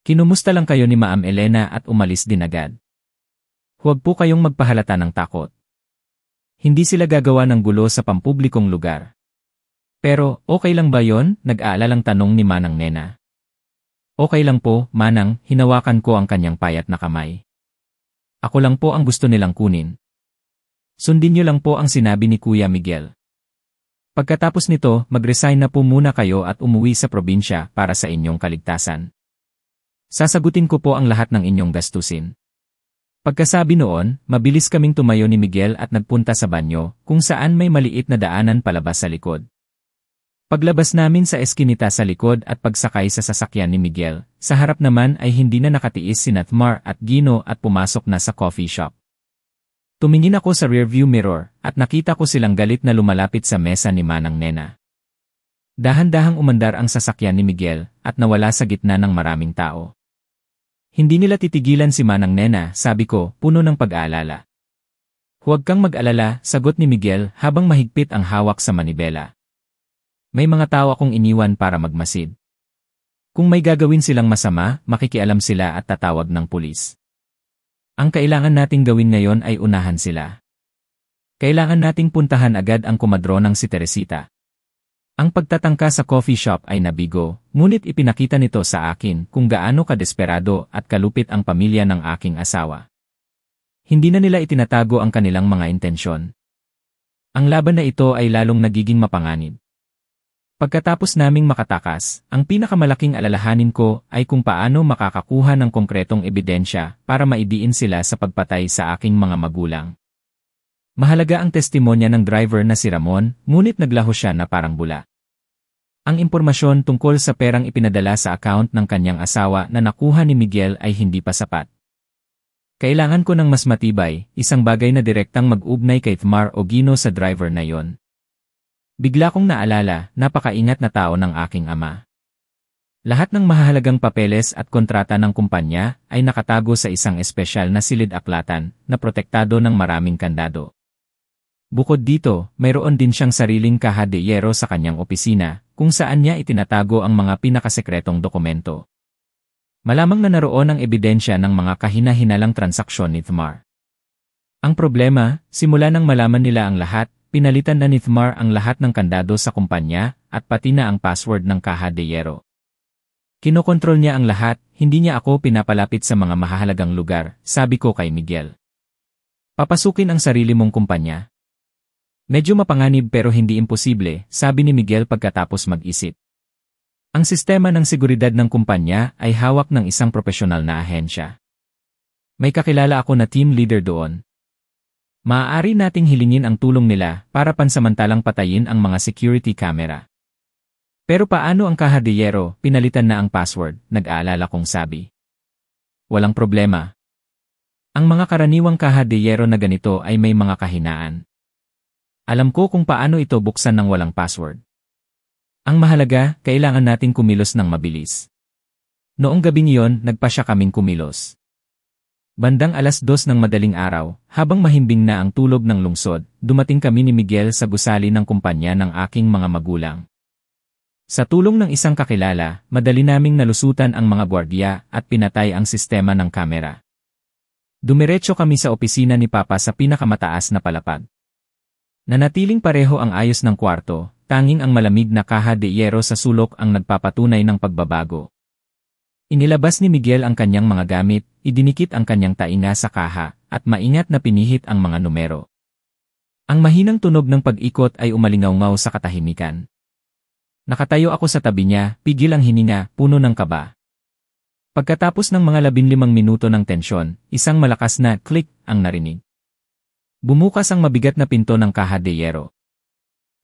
Kinumusta lang kayo ni Ma'am Elena at umalis din agad. Huwag po kayong magpahalata ng takot. Hindi sila gagawa ng gulo sa pampublikong lugar. Pero, okay lang ba yon? Nag-aalalang tanong ni Manang Nena. Okay lang po, Manang, hinawakan ko ang kanyang payat na kamay. Ako lang po ang gusto nilang kunin. Sundin niyo lang po ang sinabi ni Kuya Miguel. Pagkatapos nito, mag-resign na po muna kayo at umuwi sa probinsya para sa inyong kaligtasan. Sasagutin ko po ang lahat ng inyong gastusin. Pagkasabi noon, mabilis kaming tumayo ni Miguel at nagpunta sa banyo, kung saan may maliit na daanan palabas sa likod. Paglabas namin sa eskinita sa likod at pagsakay sa sasakyan ni Miguel, sa harap naman ay hindi na nakatiis si Nathmar at Gino at pumasok na sa coffee shop. Tumingin ako sa rearview mirror at nakita ko silang galit na lumalapit sa mesa ni Manang Nena. Dahan-dahang umandar ang sasakyan ni Miguel at nawala sa gitna ng maraming tao. Hindi nila titigilan si Manang Nena, sabi ko, puno ng pag-aalala. Huwag kang mag-alala, sagot ni Miguel habang mahigpit ang hawak sa manibela. May mga tao akong iniwan para magmasid. Kung may gagawin silang masama, makikialam sila at tatawag ng pulis. Ang kailangan nating gawin ngayon ay unahan sila. Kailangan nating puntahan agad ang komadronang si Teresita. Ang pagtatangka sa coffee shop ay nabigo, ngunit ipinakita nito sa akin kung gaano kadesperado at kalupit ang pamilya ng aking asawa. Hindi na nila itinatago ang kanilang mga intensyon. Ang laban na ito ay lalong nagiging mapanganib. Pagkatapos naming makatakas, ang pinakamalaking alalahanin ko ay kung paano makakakuha ng konkretong ebidensya para maidiin sila sa pagpatay sa aking mga magulang. Mahalaga ang testimonya ng driver na si Ramon, ngunit naglaho siya na parang bula. Ang impormasyon tungkol sa perang ipinadala sa account ng kanyang asawa na nakuha ni Miguel ay hindi pa sapat. Kailangan ko ng mas matibay, isang bagay na direktang mag-ugnay kay Thmar o Gino sa driver na yon. Bigla kong naalala, napakaingat na tao ng aking ama. Lahat ng mahahalagang papeles at kontrata ng kumpanya ay nakatago sa isang espesyal na silid-aklatan na protektado ng maraming kandado. Bukod dito, mayroon din siyang sariling kaha de hierro sa kanyang opisina, kung saan niya itinatago ang mga pinakasekretong dokumento. Malamang na naroon ang ebidensya ng mga kahina-hinalang transaksyon ni Thmar. Ang problema, simula nang malaman nila ang lahat, pinalitan na ni Thmar ang lahat ng kandado sa kumpanya at pati na ang password ng kaha de hierro. Kinokontrol niya ang lahat, hindi niya ako pinapalapit sa mga mahahalagang lugar, sabi ko kay Miguel. Papasukin ang sarili mong kumpanya. Medyo mapanganib pero hindi imposible, sabi ni Miguel pagkatapos mag-isip. Ang sistema ng seguridad ng kumpanya ay hawak ng isang profesional na ahensya. May kakilala ako na team leader doon. Maaari nating hilingin ang tulong nila para pansamantalang patayin ang mga security camera. Pero paano ang kaha de hierro, pinalitan na ang password, nag-aalala kong sabi. Walang problema. Ang mga karaniwang kaha de hierro na ganito ay may mga kahinaan. Alam ko kung paano ito buksan ng walang password. Ang mahalaga, kailangan nating kumilos ng mabilis. Noong gabing iyon, nagpasya kaming kumilos. Bandang 2:00 ng madaling araw, habang mahimbing na ang tulog ng lungsod, dumating kami ni Miguel sa gusali ng kumpanya ng aking mga magulang. Sa tulong ng isang kakilala, madali naming nalusutan ang mga gwardiya at pinatay ang sistema ng kamera. Dumiretso kami sa opisina ni Papa sa pinakamataas na palapag. Nanatiling pareho ang ayos ng kwarto, tanging ang malamig na kaha de hierro sa sulok ang nagpapatunay ng pagbabago. Inilabas ni Miguel ang kanyang mga gamit, idinikit ang kanyang tainga sa kaha, at maingat na pinihit ang mga numero. Ang mahinang tunog ng pag-ikot ay umalingaw-ngaw sa katahimikan. Nakatayo ako sa tabi niya, pigil ang hininga, puno ng kaba. Pagkatapos ng mga 15 minuto ng tensyon, isang malakas na click ang narinig. Bumukas ang mabigat na pinto ng kaha de hierro.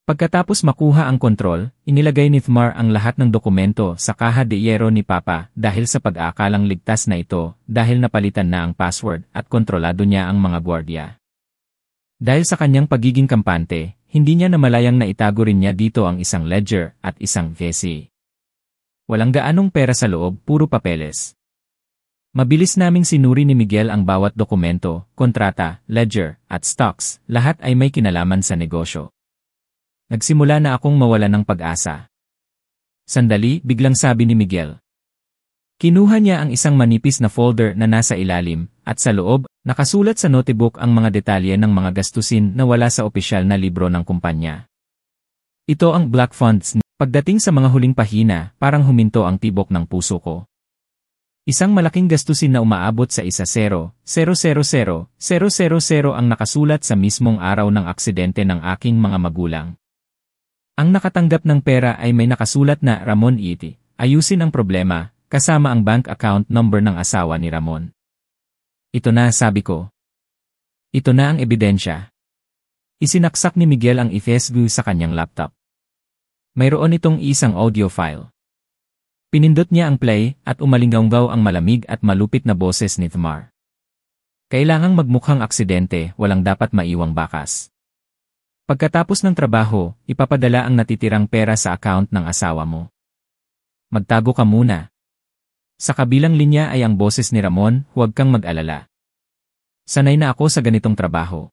Pagkatapos makuha ang kontrol, inilagay ni Thmar ang lahat ng dokumento sa kaha de hiyero ni Papa dahil sa pag-aakalang ligtas na ito dahil napalitan na ang password at kontrolado niya ang mga gwardiya. Dahil sa kanyang pagiging kampante, hindi niya namalayang na itago rin niya dito ang isang ledger at isang VC. Walang gaanong pera sa loob, puro papeles. Mabilis naming sinuri ni Miguel ang bawat dokumento, kontrata, ledger, at stocks, lahat ay may kinalaman sa negosyo. Nagsimula na akong mawalan ng pag-asa. Sandali, biglang sabi ni Miguel. Kinuha niya ang isang manipis na folder na nasa ilalim, at sa loob, nakasulat sa notebook ang mga detalye ng mga gastusin na wala sa opisyal na libro ng kumpanya. Ito ang black funds. Pagdating sa mga huling pahina, parang huminto ang tibok ng puso ko. Isang malaking gastusin na umaabot sa 1,000,000 ang nakasulat sa mismong araw ng aksidente ng aking mga magulang. Ang nakatanggap ng pera ay may nakasulat na Ramon Iti. Ayusin ang problema, kasama ang bank account number ng asawa ni Ramon. Ito na, sabi ko. Ito na ang ebidensya. Isinaksak ni Miguel ang i-Facebook sa kanyang laptop. Mayroon itong isang audio file. Pinindot niya ang play at umalinggaw ang malamig at malupit na boses ni Thmar. Kailangang magmukhang aksidente, walang dapat maiwang bakas. Pagkatapos ng trabaho, ipapadala ang natitirang pera sa account ng asawa mo. Magtago ka muna. Sa kabilang linya ay ang boses ni Ramon, huwag kang mag-alala. Sanay na ako sa ganitong trabaho.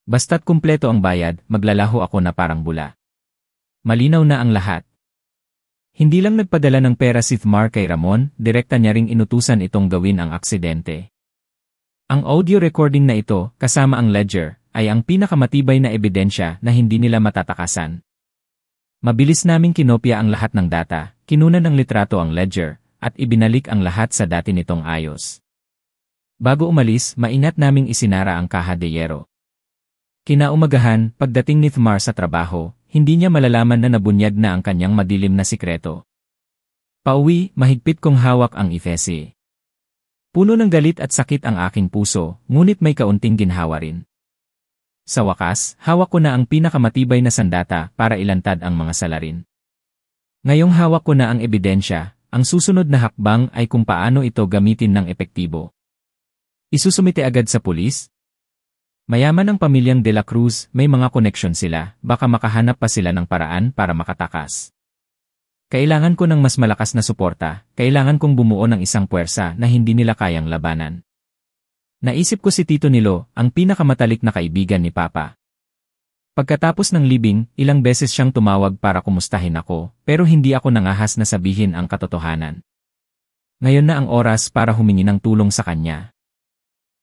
Basta't kumpleto ang bayad, maglalaho ako na parang bula. Malinaw na ang lahat. Hindi lang nagpadala ng pera si Thmar kay Ramon, direkta niya ring inutusan itong gawin ang aksidente. Ang audio recording na ito, kasama ang ledger, ay ang pinakamatibay na ebidensya na hindi nila matatakasan. Mabilis naming kinopya ang lahat ng data, kinunan ng litrato ang ledger, at ibinalik ang lahat sa dati nitong ayos. Bago umalis, maingat naming isinara ang kaha de hiyero. Kinaumagahan, pagdating ni Thmar sa trabaho, hindi niya malalaman na nabunyag na ang kanyang madilim na sikreto. Pauwi, mahigpit kong hawak ang ifesi. Puno ng galit at sakit ang aking puso, ngunit may kaunting ginhawa rin. Sa wakas, hawak ko na ang pinakamatibay na sandata para ilantad ang mga salarin. Ngayong hawak ko na ang ebidensya, ang susunod na hakbang ay kung paano ito gamitin ng epektibo. Isusumite agad sa pulis? Mayaman ang pamilyang De La Cruz, may mga koneksyon sila, baka makahanap pa sila ng paraan para makatakas. Kailangan ko ng mas malakas na suporta, kailangan kong bumuo ng isang puwersa na hindi nila kayang labanan. Naisip ko si Tito Nilo, ang pinakamatalik na kaibigan ni Papa. Pagkatapos ng libing, ilang beses siyang tumawag para kumustahin ako, pero hindi ako nangahas na sabihin ang katotohanan. Ngayon na ang oras para humingi ng tulong sa kanya.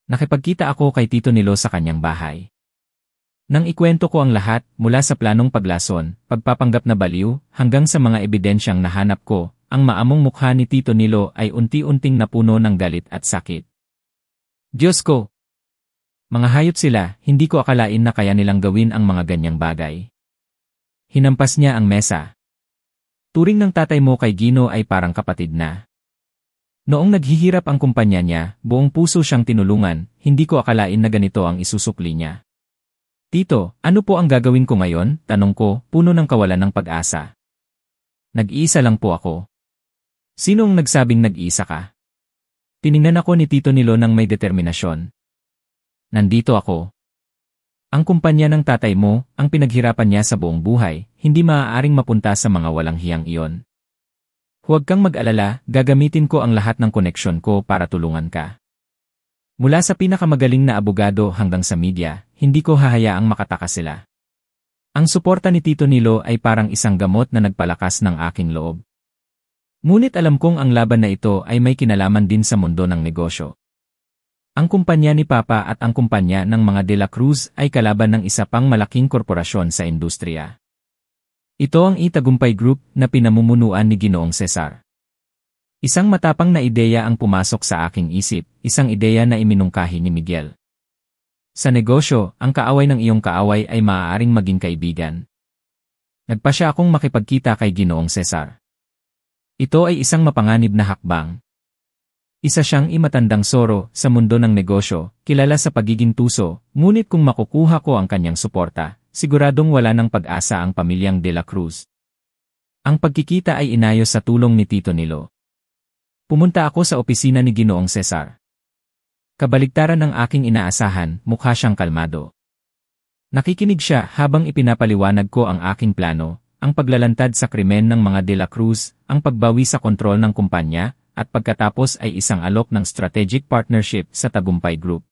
Nakipagkita ako kay Tito Nilo sa kanyang bahay. Nang ikwento ko ang lahat, mula sa planong paglason, pagpapanggap na baliw, hanggang sa mga ebidensyang nahanap ko, ang maamong mukha ni Tito Nilo ay unti-unting napuno ng galit at sakit. Diyos ko! Mga hayop sila, hindi ko akalain na kaya nilang gawin ang mga ganyang bagay. Hinampas niya ang mesa. Turing ng tatay mo kay Gino ay parang kapatid na. Noong naghihirap ang kumpanya niya, buong puso siyang tinulungan, hindi ko akalain na ganito ang isusukli niya. Tito, ano po ang gagawin ko ngayon? Tanong ko, puno ng kawalan ng pag-asa. Nag-iisa lang po ako. Sinong nagsabing nag-iisa ka? Tiningnan ako ni Tito Nilo ng may determinasyon. Nandito ako. Ang kumpanya ng tatay mo, ang pinaghirapan niya sa buong buhay, hindi maaaring mapunta sa mga walang hiyang iyon. Huwag kang mag-alala, gagamitin ko ang lahat ng koneksyon ko para tulungan ka. Mula sa pinakamagaling na abogado hanggang sa media, hindi ko hahayaang makatakas sila. Ang suporta ni Tito Nilo ay parang isang gamot na nagpalakas ng aking loob. Ngunit alam kong ang laban na ito ay may kinalaman din sa mundo ng negosyo. Ang kumpanya ni Papa at ang kumpanya ng mga De La Cruz ay kalaban ng isa pang malaking korporasyon sa industriya. Ito ang Itagumpay Group na pinamumunuan ni Ginoong Cesar. Isang matapang na ideya ang pumasok sa aking isip, isang ideya na iminungkahi ni Miguel. Sa negosyo, ang kaaway ng iyong kaaway ay maaaring maging kaibigan. Nagpa siya akong makipagkita kay Ginoong Cesar. Ito ay isang mapanganib na hakbang. Isa siyang imatandang soro sa mundo ng negosyo, kilala sa pagiging tuso, ngunit kung makukuha ko ang kanyang suporta, siguradong wala ng pag-asa ang pamilyang De La Cruz. Ang pagkikita ay inayos sa tulong ni Tito Nilo. Pumunta ako sa opisina ni Ginoong Cesar. Kabaligtaran ng aking inaasahan, mukha siyang kalmado. Nakikinig siya habang ipinapaliwanag ko ang aking plano, ang paglalantad sa krimen ng mga De La Cruz, ang pagbawi sa kontrol ng kumpanya, at pagkatapos ay isang alok ng strategic partnership sa Tagumpay Group.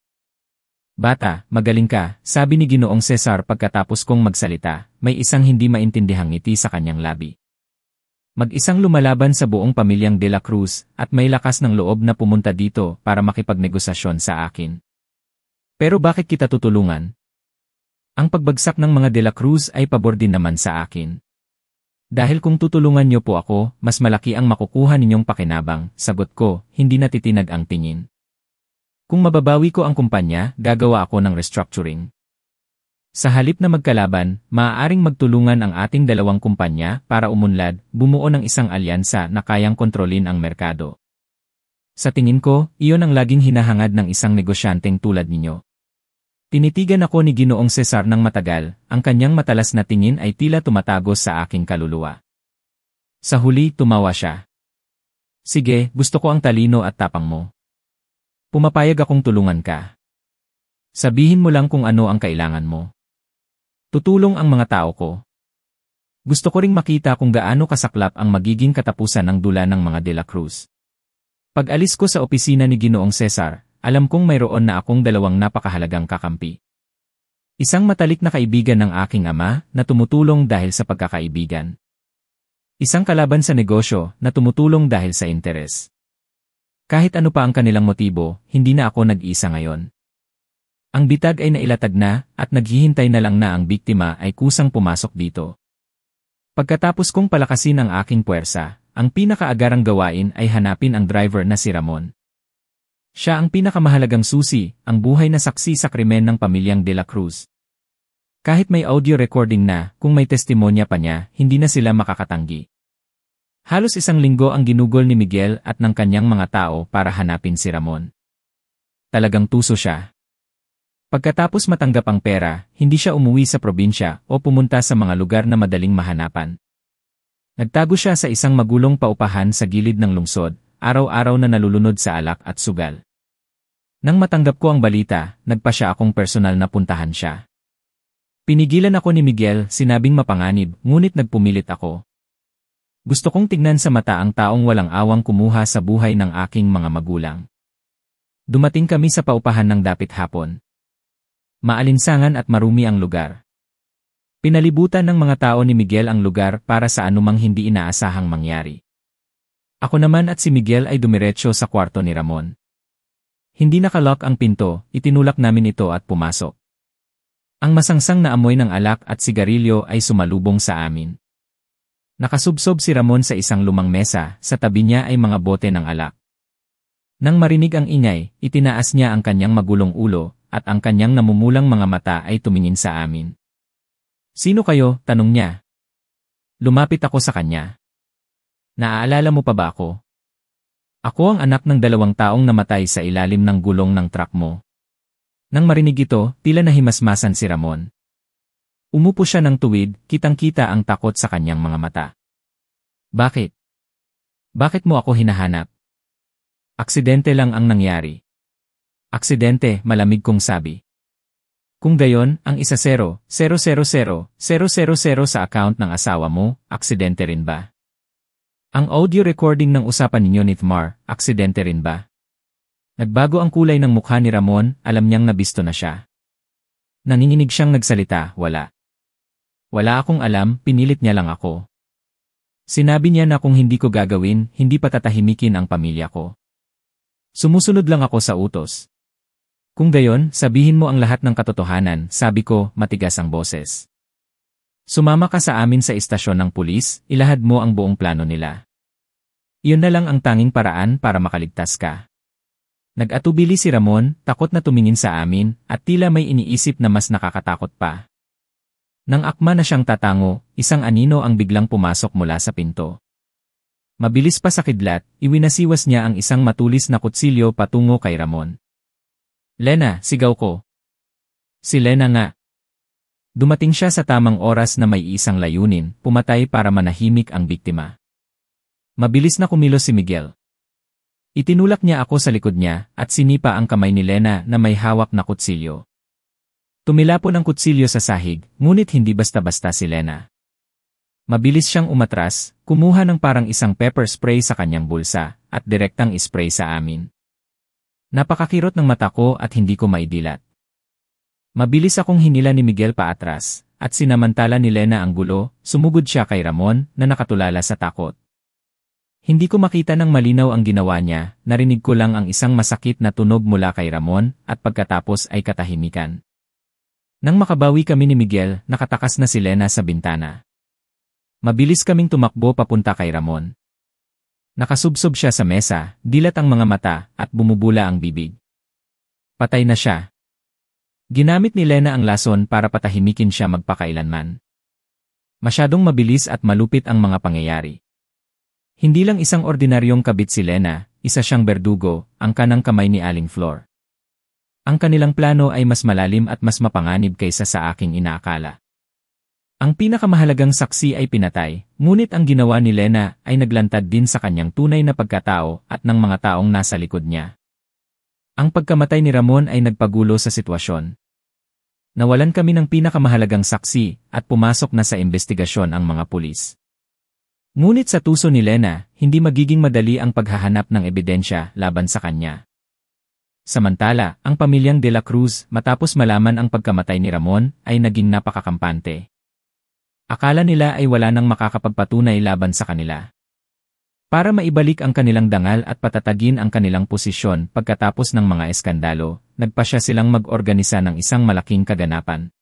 Bata, magaling ka, sabi ni Ginoong Cesar pagkatapos kong magsalita, may isang hindi maintindihang ngiti sa kanyang labi. Mag-isang lumalaban sa buong pamilyang De La Cruz at may lakas ng loob na pumunta dito para makipagnegosasyon sa akin. Pero bakit kita tutulungan? Ang pagbagsak ng mga De La Cruz ay pabor din naman sa akin. Dahil kung tutulungan niyo po ako, mas malaki ang makukuha ninyong pakinabang, sagot ko, hindi natitinag ang tingin. Kung mababawi ko ang kumpanya, gagawa ako ng restructuring. Sa halip na magkalaban, maaaring magtulungan ang ating dalawang kumpanya para umunlad, bumuo ng isang alyansa na kayang kontrolin ang merkado. Sa tingin ko, iyon ang laging hinahangad ng isang negosyanteng tulad ninyo. Tinitigan ako ni Ginoong Cesar ng matagal, ang kanyang matalas na tingin ay tila tumatagos sa aking kaluluwa. Sa huli, tumawa siya. Sige, gusto ko ang talino at tapang mo. Pumapayag akong tulungan ka. Sabihin mo lang kung ano ang kailangan mo. Tutulong ang mga tao ko. Gusto ko ring makita kung gaano kasaklap ang magiging katapusan ng dula ng mga De La Cruz. Pag-alis ko sa opisina ni Ginoong Cesar, alam kong mayroon na akong dalawang napakahalagang kakampi. Isang matalik na kaibigan ng aking ama na tumutulong dahil sa pagkakaibigan. Isang kalaban sa negosyo na tumutulong dahil sa interes. Kahit ano pa ang kanilang motibo, hindi na ako nag-isa ngayon. Ang bitag ay nailatag na at naghihintay na lang na ang biktima ay kusang pumasok dito. Pagkatapos kong palakasin ang aking puwersa, ang pinakaagarang gawain ay hanapin ang driver na si Ramon. Siya ang pinakamahalagang susi, ang buhay na saksi sa krimen ng pamilyang De La Cruz. Kahit may audio recording na, kung may testimonya pa niya, hindi na sila makakatanggi. Halos isang linggo ang ginugol ni Miguel at ng kanyang mga tao para hanapin si Ramon. Talagang tuso siya. Pagkatapos matanggap ang pera, hindi siya umuwi sa probinsya o pumunta sa mga lugar na madaling mahanapan. Nagtago siya sa isang magulong paupahan sa gilid ng lungsod, araw-araw na nalulunod sa alak at sugal. Nang matanggap ko ang balita, nagpa siya akong personal na puntahan siya. Pinigilan ako ni Miguel, sinabing mapanganib, ngunit nagpumilit ako. Gusto kong tignan sa mata ang taong walang awang kumuha sa buhay ng aking mga magulang. Dumating kami sa paupahan ng dapit hapon. Maalinsangan at marumi ang lugar. Pinalibutan ng mga tao ni Miguel ang lugar para sa anumang hindi inaasahang mangyari. Ako naman at si Miguel ay dumiretso sa kwarto ni Ramon. Hindi nakalock ang pinto, itinulak namin ito at pumasok. Ang masangsang na amoy ng alak at sigarilyo ay sumalubong sa amin. Nakasubsob si Ramon sa isang lumang mesa, sa tabi niya ay mga bote ng alak. Nang marinig ang ingay, itinaas niya ang kanyang magulong ulo, at ang kanyang namumulang mga mata ay tumingin sa amin. Sino kayo? Tanong niya. Lumapit ako sa kanya. Naaalala mo pa ba ako? Ako ang anak ng 2 taong namatay sa ilalim ng gulong ng truck mo. Nang marinig ito, tila nahimasmasan si Ramon. Umupo siya ng tuwid, kitang-kita ang takot sa kanyang mga mata. Bakit? Bakit mo ako hinahanap? Aksidente lang ang nangyari. Aksidente, malamig kong sabi. Kung gayon, ang 10,000,000,000 sa account ng asawa mo, aksidente rin ba? Ang audio recording ng usapan ninyo ni Thmar, aksidente rin ba? Nagbago ang kulay ng mukha ni Ramon, alam niyang nabisto na siya. Nanginginig siyang nagsalita, wala. Wala akong alam, pinilit niya lang ako. Sinabi niya na kung hindi ko gagawin, hindi patatahimikin ang pamilya ko. Sumusunod lang ako sa utos. Kung gayon, sabihin mo ang lahat ng katotohanan, sabi ko, matigas ang boses. Sumama ka sa amin sa istasyon ng pulis, ilahad mo ang buong plano nila. Iyon na lang ang tanging paraan para makaligtas ka. Nag-atubili si Ramon, takot na tumingin sa amin, at tila may iniisip na mas nakakatakot pa. Nang akma na siyang tatango, isang anino ang biglang pumasok mula sa pinto. Mabilis pa sa kidlat, iwinasiwas niya ang isang matulis na kutsilyo patungo kay Ramon. Lena, sigaw ko. Si Lena nga. Dumating siya sa tamang oras na may isang layunin, pumatay para manahimik ang biktima. Mabilis na kumilos si Miguel. Itinulak niya ako sa likod niya at sinipa ang kamay ni Lena na may hawak na kutsilyo. Tumilapon ang kutsilyo sa sahig, ngunit hindi basta-basta si Lena. Mabilis siyang umatras, kumuha ng parang isang pepper spray sa kanyang bulsa, at direktang ispray sa amin. Napakakirot ng mata ko at hindi ko maidilat. Mabilis akong hinila ni Miguel paatras, at sinamantala ni Lena ang gulo, sumugod siya kay Ramon na nakatulala sa takot. Hindi ko makita ng malinaw ang ginawa niya, narinig ko lang ang isang masakit na tunog mula kay Ramon at pagkatapos ay katahimikan. Nang makabawi kami ni Miguel, nakatakas na si Lena sa bintana. Mabilis kaming tumakbo papunta kay Ramon. Nakasubsob siya sa mesa, dilat ang mga mata at bumubula ang bibig. Patay na siya. Ginamit ni Lena ang lason para patahimikin siya magpakailanman. Masyadong mabilis at malupit ang mga pangyayari. Hindi lang isang ordinaryong kabit si Lena, isa siyang berdugo, ang kanang kamay ni Aling Flor. Ang kanilang plano ay mas malalim at mas mapanganib kaysa sa aking inaakala. Ang pinakamahalagang saksi ay pinatay, ngunit ang ginawa ni Lena ay naglantad din sa kanyang tunay na pagkatao at ng mga taong nasa likod niya. Ang pagkamatay ni Ramon ay nagpagulo sa sitwasyon. Nawalan kami ng pinakamahalagang saksi at pumasok na sa investigasyon ang mga pulis. Ngunit sa tuso ni Lena, hindi magiging madali ang paghahanap ng ebidensya laban sa kanya. Samantala, ang pamilyang De La Cruz, matapos malaman ang pagkamatay ni Ramon, ay naging napakakampante. Akala nila ay wala nang makakapagpatunay laban sa kanila. Para maibalik ang kanilang dangal at patatagin ang kanilang posisyon pagkatapos ng mga eskandalo, nagpasya silang mag-organisa ng isang malaking kaganapan.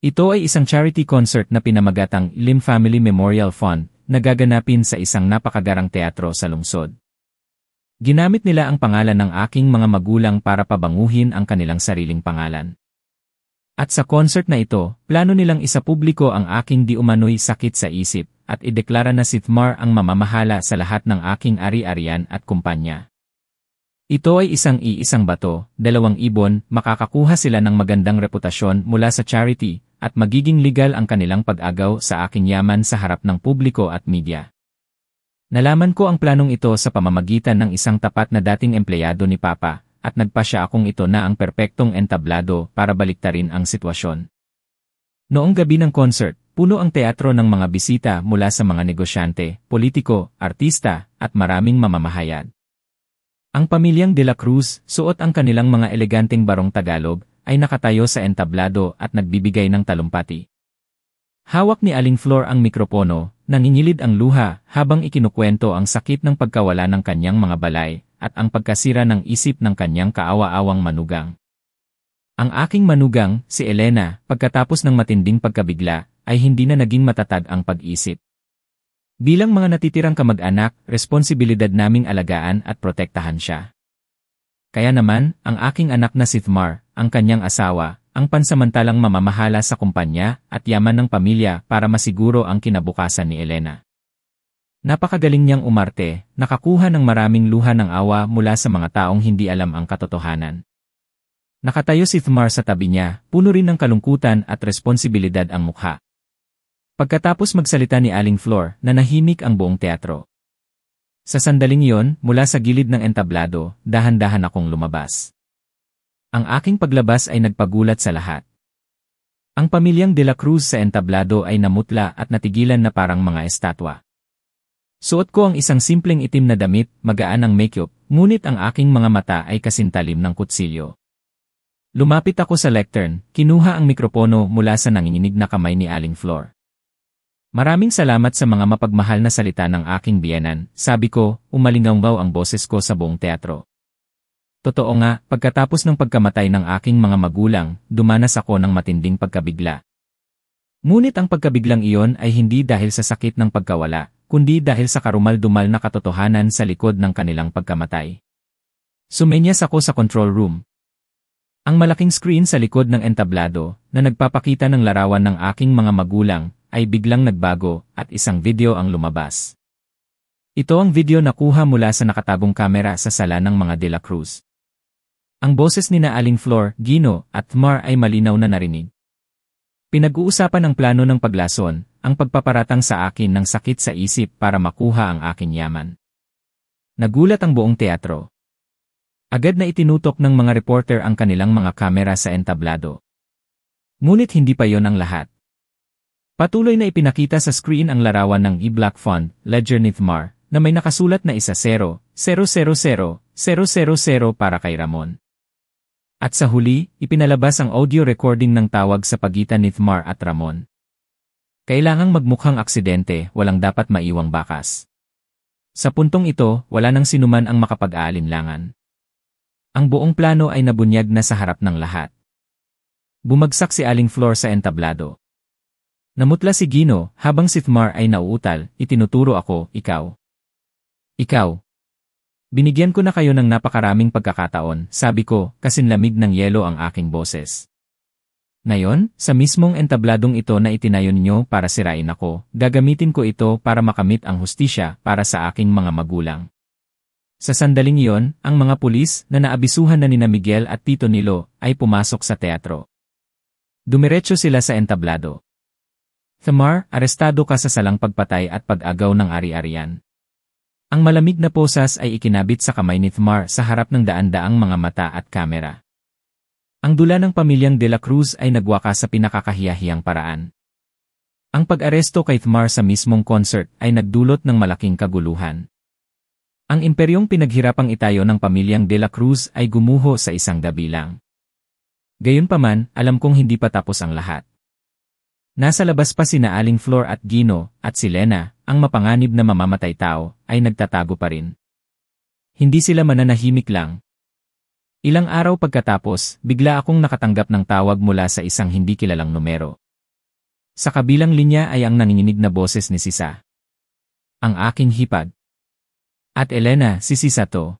Ito ay isang charity concert na pinamagatang Lim Family Memorial Fund na gaganapin sa isang napakagarang teatro sa lungsod. Ginamit nila ang pangalan ng aking mga magulang para pabanguhin ang kanilang sariling pangalan. At sa concert na ito, plano nilang isapubliko ang aking di umano'y sakit sa isip at ideklara na si Thmar ang mamamahala sa lahat ng aking ari-arian at kumpanya. Ito ay isang bato, 2 ibon, makakakuha sila ng magandang reputasyon mula sa charity at magiging legal ang kanilang pag-agaw sa aking yaman sa harap ng publiko at media. Nalaman ko ang planong ito sa pamamagitan ng isang tapat na dating empleyado ni Papa, at nagpasya akong ito na ang perpektong entablado para baliktarin ang sitwasyon. Noong gabi ng concert, puno ang teatro ng mga bisita mula sa mga negosyante, politiko, artista, at maraming mamamahayag. Ang pamilyang De La Cruz, suot ang kanilang mga eleganteng barong Tagalog, ay nakatayo sa entablado at nagbibigay ng talumpati. Hawak ni Aling Flor ang mikropono, nanginginig ang luha habang ikinukwento ang sakit ng pagkawala ng kanyang mga balay at ang pagkasira ng isip ng kanyang kaawa-awang manugang. Ang aking manugang, si Elena, pagkatapos ng matinding pagkabigla, ay hindi na naging matatag ang pag-isip. Bilang mga natitirang kamag-anak, responsibilidad naming alagaan at protektahan siya. Kaya naman, ang aking anak na si Thmar, ang kanyang asawa, ang pansamantalang mamamahala sa kumpanya at yaman ng pamilya para masiguro ang kinabukasan ni Elena. Napakagaling niyang umarte, nakakuha ng maraming luha ng awa mula sa mga taong hindi alam ang katotohanan. Nakatayo si Thmar sa tabi niya, puno rin ng kalungkutan at responsibilidad ang mukha. Pagkatapos magsalita ni Aling Flor, nanahimik ang buong teatro. Sa sandaling iyon, mula sa gilid ng entablado, dahan-dahan akong lumabas. Ang aking paglabas ay nagpagulat sa lahat. Ang pamilyang De La Cruz sa entablado ay namutla at natigilan na parang mga estatwa. Suot ko ang isang simpleng itim na damit, magaan ang makeup, ngunit ang aking mga mata ay kasintalim ng kutsilyo. Lumapit ako sa lectern, kinuha ang mikropono mula sa nanginginig na kamay ni Aling Flor. Maraming salamat sa mga mapagmahal na salita ng aking biyenan, sabi ko, umalingaw ang boses ko sa buong teatro. Totoo nga, pagkatapos ng pagkamatay ng aking mga magulang, dumanas ako ng matinding pagkabigla. Ngunit ang pagkabiglang iyon ay hindi dahil sa sakit ng pagkawala, kundi dahil sa karumal-dumal na katotohanan sa likod ng kanilang pagkamatay. Sumenyas ako sa control room. Ang malaking screen sa likod ng entablado, na nagpapakita ng larawan ng aking mga magulang, ay biglang nagbago at isang video ang lumabas. Ito ang video na kuha mula sa nakatagong kamera sa sala ng mga De La Cruz. Ang boses ni na Aling Flor, Gino, at Thmar ay malinaw na narinig. Pinag-uusapan ang plano ng paglason, ang pagpaparatang sa akin ng sakit sa isip para makuha ang aking yaman. Nagulat ang buong teatro. Agad na itinutok ng mga reporter ang kanilang mga kamera sa entablado. Ngunit hindi pa yon ang lahat. Patuloy na ipinakita sa screen ang larawan ng e-black font, Ledger Nithmar, na may nakasulat na 10,000,000,000 para kay Ramon. At sa huli, ipinalabas ang audio recording ng tawag sa pagitan ni Nithmar at Ramon. Kailangang magmukhang aksidente, walang dapat maiwang bakas. Sa puntong ito, wala nang sinuman ang makapag-aalinlangan. Ang buong plano ay nabunyag na sa harap ng lahat. Bumagsak si Aling Flor sa entablado. Namutla si Gino, habang si Nithmar ay nauutal, itinuturo ako, ikaw. Ikaw. Binigyan ko na kayo ng napakaraming pagkakataon, sabi ko, kasinlamig ng yelo ang aking boses. Ngayon, sa mismong entabladong ito na itinayo ninyo para sirain ako, gagamitin ko ito para makamit ang hustisya para sa aking mga magulang. Sa sandaling iyon, ang mga pulis na naabisuhan na nina Miguel at Tito Nilo ay pumasok sa teatro. Dumiretso sila sa entablado. Nithmar, arestado ka sa salang pagpatay at pag-agaw ng ari-arian. Ang malamig na posas ay ikinabit sa kamay ni Nithmar sa harap ng daan-daang mga mata at kamera. Ang dula ng pamilyang De La Cruz ay nagwakas sa pinakakahiyahiyang paraan. Ang pag-aresto kay Nithmar sa mismong concert ay nagdulot ng malaking kaguluhan. Ang imperyong pinaghirapang itayo ng pamilyang De La Cruz ay gumuho sa isang gabi lang. Gayunpaman, alam kong hindi pa tapos ang lahat. Nasa labas pa sina Aling Flor at Gino, at si Lena, ang mapanganib na mamamatay tao, ay nagtatago pa rin. Hindi sila mananahimik lang. Ilang araw pagkatapos, bigla akong nakatanggap ng tawag mula sa isang hindi kilalang numero. Sa kabilang linya ay ang nanginginig na boses ni Sisa. Ang aking hipag. At Elena, si Sisa to.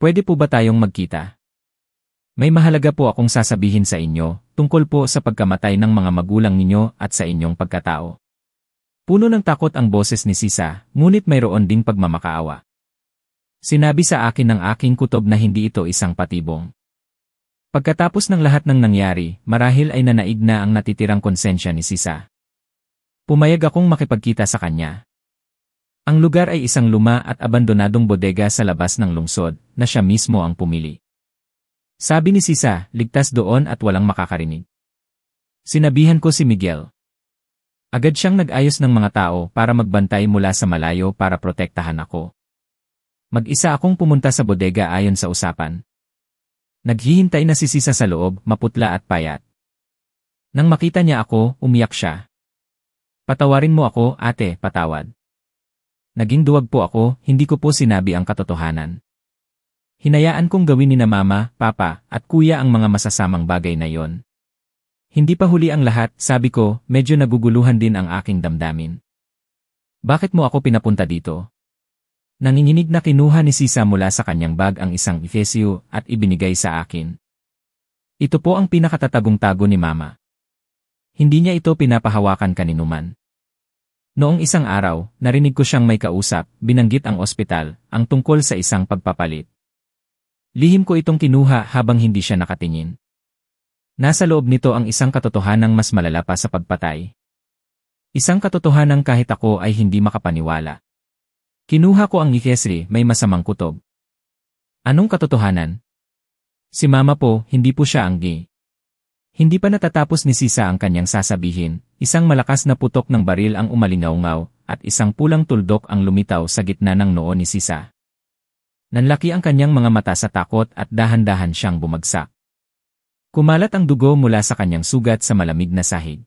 Pwede po ba tayong magkita? May mahalaga po akong sasabihin sa inyo, tungkol po sa pagkamatay ng mga magulang ninyo at sa inyong pagkatao. Puno ng takot ang boses ni Sisa, ngunit mayroon ding pagmamakaawa. Sinabi sa akin ng aking kutob na hindi ito isang patibong. Pagkatapos ng lahat ng nangyari, marahil ay nanaig na ang natitirang konsensya ni Sisa. Pumayag akong makipagkita sa kanya. Ang lugar ay isang luma at abandonadong bodega sa labas ng lungsod, na siya mismo ang pumili. Sabi ni Sisa, ligtas doon at walang makakarinig. Sinabihan ko si Miguel. Agad siyang nag-ayos ng mga tao para magbantay mula sa malayo para protektahan ako. Mag-isa akong pumunta sa bodega ayon sa usapan. Naghihintay na si Sisa sa loob, maputla at payat. Nang makita niya ako, umiyak siya. Patawarin mo ako, ate, patawad. Naging duwag po ako, hindi ko po sinabi ang katotohanan. Hinayaan kong gawin ni na mama, papa, at kuya ang mga masasamang bagay na yon. Hindi pa huli ang lahat, sabi ko, medyo naguguluhan din ang aking damdamin. Bakit mo ako pinapunta dito? Nanginginig na kinuha ni Sisa mula sa kanyang bag ang isang efesyo at ibinigay sa akin. Ito po ang pinakatatagong-tago ni mama. Hindi niya ito pinapahawakan kaninuman. Noong isang araw, narinig ko siyang may kausap, binanggit ang ospital, ang tungkol sa isang pagpapalit. Lihim ko itong kinuha habang hindi siya nakatingin. Nasa loob nito ang isang katotohanang mas malala pa sa pagpatay. Isang katotohanang kahit ako ay hindi makapaniwala. Kinuha ko ang ikesri, may masamang kutob. Anong katotohanan? Si mama po, hindi po siya ang gay. Hindi pa natatapos ni Sisa ang kanyang sasabihin, isang malakas na putok ng baril ang umalingaw-ngaw, at isang pulang tuldok ang lumitaw sa gitna ng noo ni Sisa. Nanlaki ang kanyang mga mata sa takot at dahan-dahan siyang bumagsak. Kumalat ang dugo mula sa kanyang sugat sa malamig na sahig.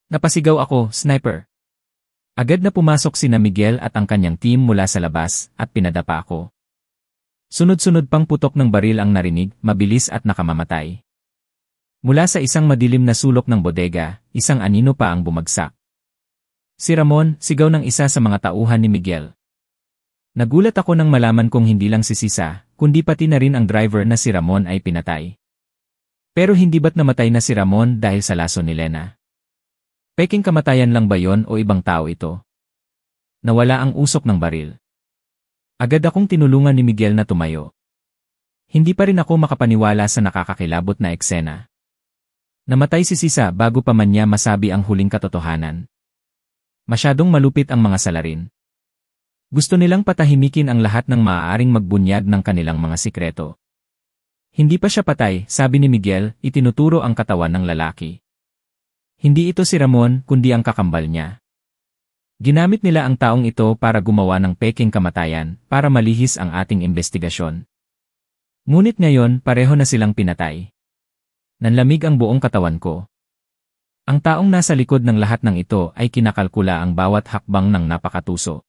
Napasigaw ako, sniper. Agad na pumasok sina Miguel at ang kanyang team mula sa labas at pinadapa ako. Sunod-sunod pang putok ng baril ang narinig, mabilis at nakamamatay. Mula sa isang madilim na sulok ng bodega, isang anino pa ang bumagsak. Si Ramon, sigaw ng isa sa mga tauhan ni Miguel. Nagulat ako nang malaman kong hindi lang si Sisa, kundi pati na rin ang driver na si Ramon ay pinatay. Pero hindi ba't namatay na si Ramon dahil sa laso ni Lena? Peking kamatayan lang ba yon o ibang tao ito? Nawala ang usok ng baril. Agad akong tinulungan ni Miguel na tumayo. Hindi pa rin ako makapaniwala sa nakakakilabot na eksena. Namatay si Sisa bago pa man niya masabi ang huling katotohanan. Masyadong malupit ang mga salarin. Gusto nilang patahimikin ang lahat ng maaaring magbunyag ng kanilang mga sikreto. Hindi pa siya patay, sabi ni Miguel, itinuturo ang katawan ng lalaki. Hindi ito si Ramon, kundi ang kakambal niya. Ginamit nila ang taong ito para gumawa ng peking kamatayan, para malihis ang ating investigasyon. Ngunit ngayon, pareho na silang pinatay. Nanlamig ang buong katawan ko. Ang taong nasa likod ng lahat ng ito ay kinakalkula ang bawat hakbang ng napakatuso.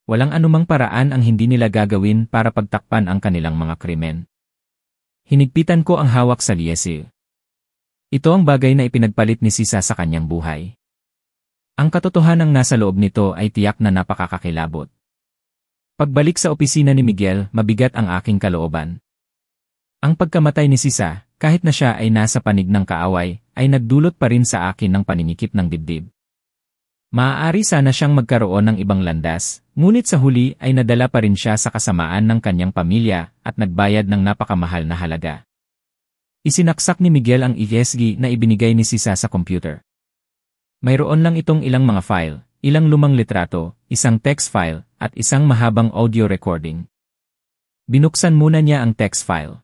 Walang anumang paraan ang hindi nila gagawin para pagtakpan ang kanilang mga krimen. Hinigpitan ko ang hawak sa liyesil. Ito ang bagay na ipinagpalit ni Sisa sa kanyang buhay. Ang katotohanang nasa loob nito ay tiyak na napakakakilabot. Pagbalik sa opisina ni Miguel, mabigat ang aking kalooban. Ang pagkamatay ni Sisa, kahit na siya ay nasa panig ng kaaway, ay nagdulot pa rin sa akin ng paninikip ng dibdib. Maaari sana siyang magkaroon ng ibang landas, ngunit sa huli ay nadala pa rin siya sa kasamaan ng kanyang pamilya at nagbayad ng napakamahal na halaga. Isinaksak ni Miguel ang ESG na ibinigay ni Sisa sa computer. Mayroon lang itong ilang mga file, ilang lumang litrato, isang text file, at isang mahabang audio recording. Binuksan muna niya ang text file.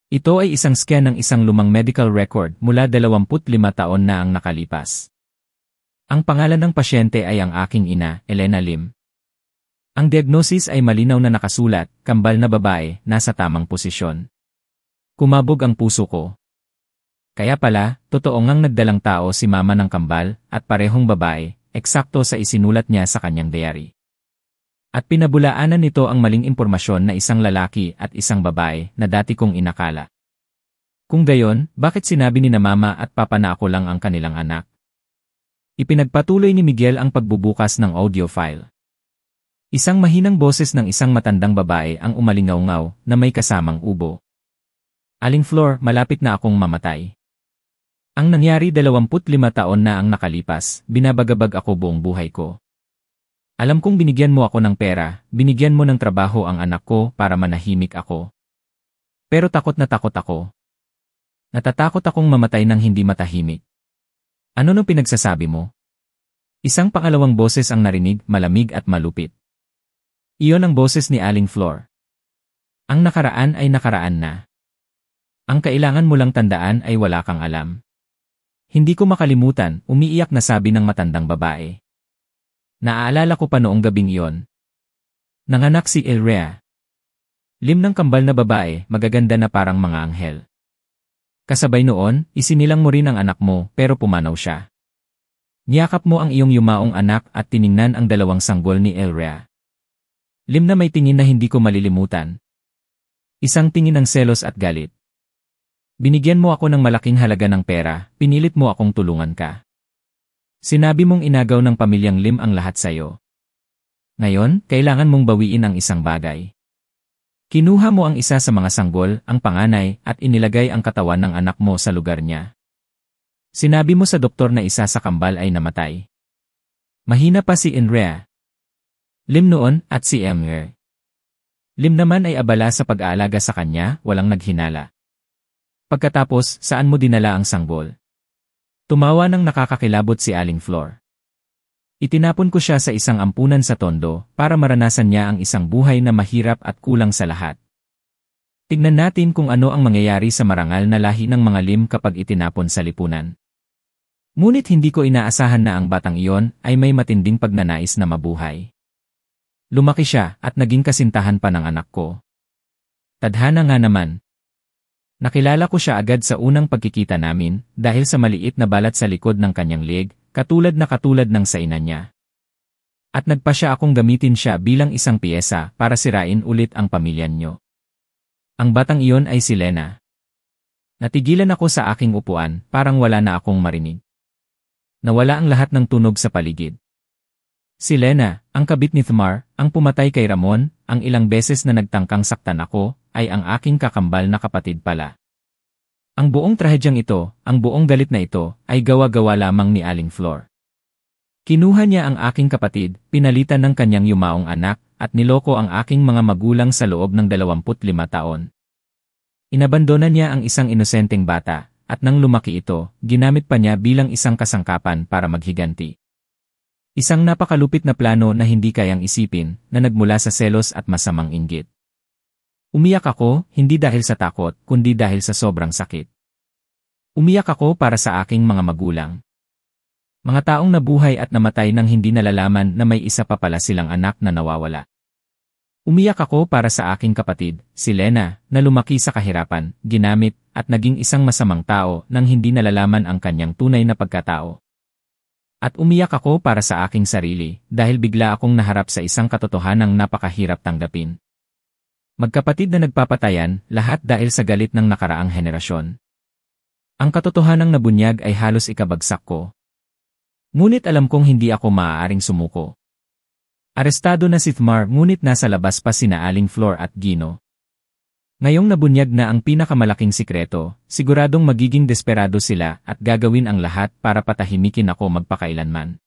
Ito ay isang scan ng isang lumang medical record mula 25 taon na ang nakalipas. Ang pangalan ng pasyente ay ang aking ina, Elena Lim. Ang diagnosis ay malinaw na nakasulat, kambal na babae, nasa tamang posisyon. Kumabog ang puso ko. Kaya pala, totoo ngang nagdalang tao si mama ng kambal at parehong babae, eksakto sa isinulat niya sa kanyang diary. At pinabulaanan nito ang maling impormasyon na isang lalaki at isang babae na dati kong inakala. Kung gayon, bakit sinabi ni na mama at papa na ako lang ang kanilang anak? Ipinagpatuloy ni Miguel ang pagbubukas ng audio file. Isang mahinang boses ng isang matandang babae ang umalingaw-ngaw na may kasamang ubo. Aling Flor, malapit na akong mamatay. Ang nangyari 25 taon na ang nakalipas, binabagabag ako buong buhay ko. Alam kong binigyan mo ako ng pera, binigyan mo ng trabaho ang anak ko para manahimik ako. Pero takot na takot ako. Natatakot akong mamatay ng hindi matahimik. Ano nung pinagsasabi mo? Isang pangalawang boses ang narinig, malamig at malupit. Iyon ang boses ni Aling Flor. Ang nakaraan ay nakaraan na. Ang kailangan mo lang tandaan ay wala kang alam. Hindi ko makalimutan, umiiyak na sabi ng matandang babae. Naaalala ko pa noong gabing iyon. Nanganak si Elrea. Lim ng kambal na babae, magaganda na parang mga anghel. Kasabay noon, isinilang mo rin ang anak mo, pero pumanaw siya. Niyakap mo ang iyong yumaong anak at tiningnan ang dalawang sanggol ni Elrea. Lim na may tingin na hindi ko malilimutan. Isang tingin ng selos at galit. Binigyan mo ako ng malaking halaga ng pera, pinilit mo akong tulungan ka. Sinabi mong inagaw ng pamilyang Lim ang lahat sayo. Ngayon, kailangan mong bawiin ang isang bagay. Kinuha mo ang isa sa mga sanggol, ang panganay, at inilagay ang katawan ng anak mo sa lugar niya. Sinabi mo sa doktor na isa sa kambal ay namatay. Mahina pa si Enrea. Lim noon at si Emre. Lim naman ay abala sa pag-aalaga sa kanya, walang naghinala. Pagkatapos, saan mo dinala ang sanggol? Tumawa ng nakakakilabot si Aling Flor. Itinapon ko siya sa isang ampunan sa Tondo para maranasan niya ang isang buhay na mahirap at kulang sa lahat. Tignan natin kung ano ang mangyayari sa marangal na lahi ng mga Lim kapag itinapon sa lipunan. Ngunit hindi ko inaasahan na ang batang iyon ay may matinding pagnanais na mabuhay. Lumaki siya at naging kasintahan pa ng anak ko. Tadhana nga naman. Nakilala ko siya agad sa unang pagkikita namin dahil sa maliit na balat sa likod ng kanyang leg, katulad ng sa ina niya. At nagpa siya akong gamitin siya bilang isang piyesa para sirain ulit ang pamilya niyo. Ang batang iyon ay si Lena. Natigilan ako sa aking upuan, parang wala na akong marinig. Nawala ang lahat ng tunog sa paligid. Si Lena, ang kabit ni Thmar, ang pumatay kay Ramon, ang ilang beses na nagtangkang saktan ako, ay ang aking kakambal na kapatid pala. Ang buong trahedyang ito, ang buong galit na ito, ay gawa-gawa lamang ni Aling Flor. Kinuha niya ang aking kapatid, pinalitan ng kanyang yumaong anak, at niloko ang aking mga magulang sa loob ng 25 taon. Inabandona niya ang isang inosenteng bata, at nang lumaki ito, ginamit pa niya bilang isang kasangkapan para maghiganti. Isang napakalupit na plano na hindi kayang isipin, na nagmula sa selos at masamang inggit. Umiyak ako, hindi dahil sa takot, kundi dahil sa sobrang sakit. Umiyak ako para sa aking mga magulang. Mga taong nabuhay at namatay nang hindi nalalaman na may isa pa pala silang anak na nawawala. Umiyak ako para sa aking kapatid, si Lena, na lumaki sa kahirapan, ginamit, at naging isang masamang tao nang hindi nalalaman ang kanyang tunay na pagkatao. At umiyak ako para sa aking sarili, dahil bigla akong naharap sa isang katotohanang napakahirap tanggapin. Magkapatid na nagpapatayan, lahat dahil sa galit ng nakaraang henerasyon. Ang katotohanang nabunyag ay halos ikabagsak ko. Ngunit alam kong hindi ako maaaring sumuko. Arestado na si Thmar ngunit nasa labas pa sina Aling Flor at Gino. Ngayong nabunyag na ang pinakamalaking sikreto, siguradong magiging desperado sila at gagawin ang lahat para patahimikin ako magpakailanman.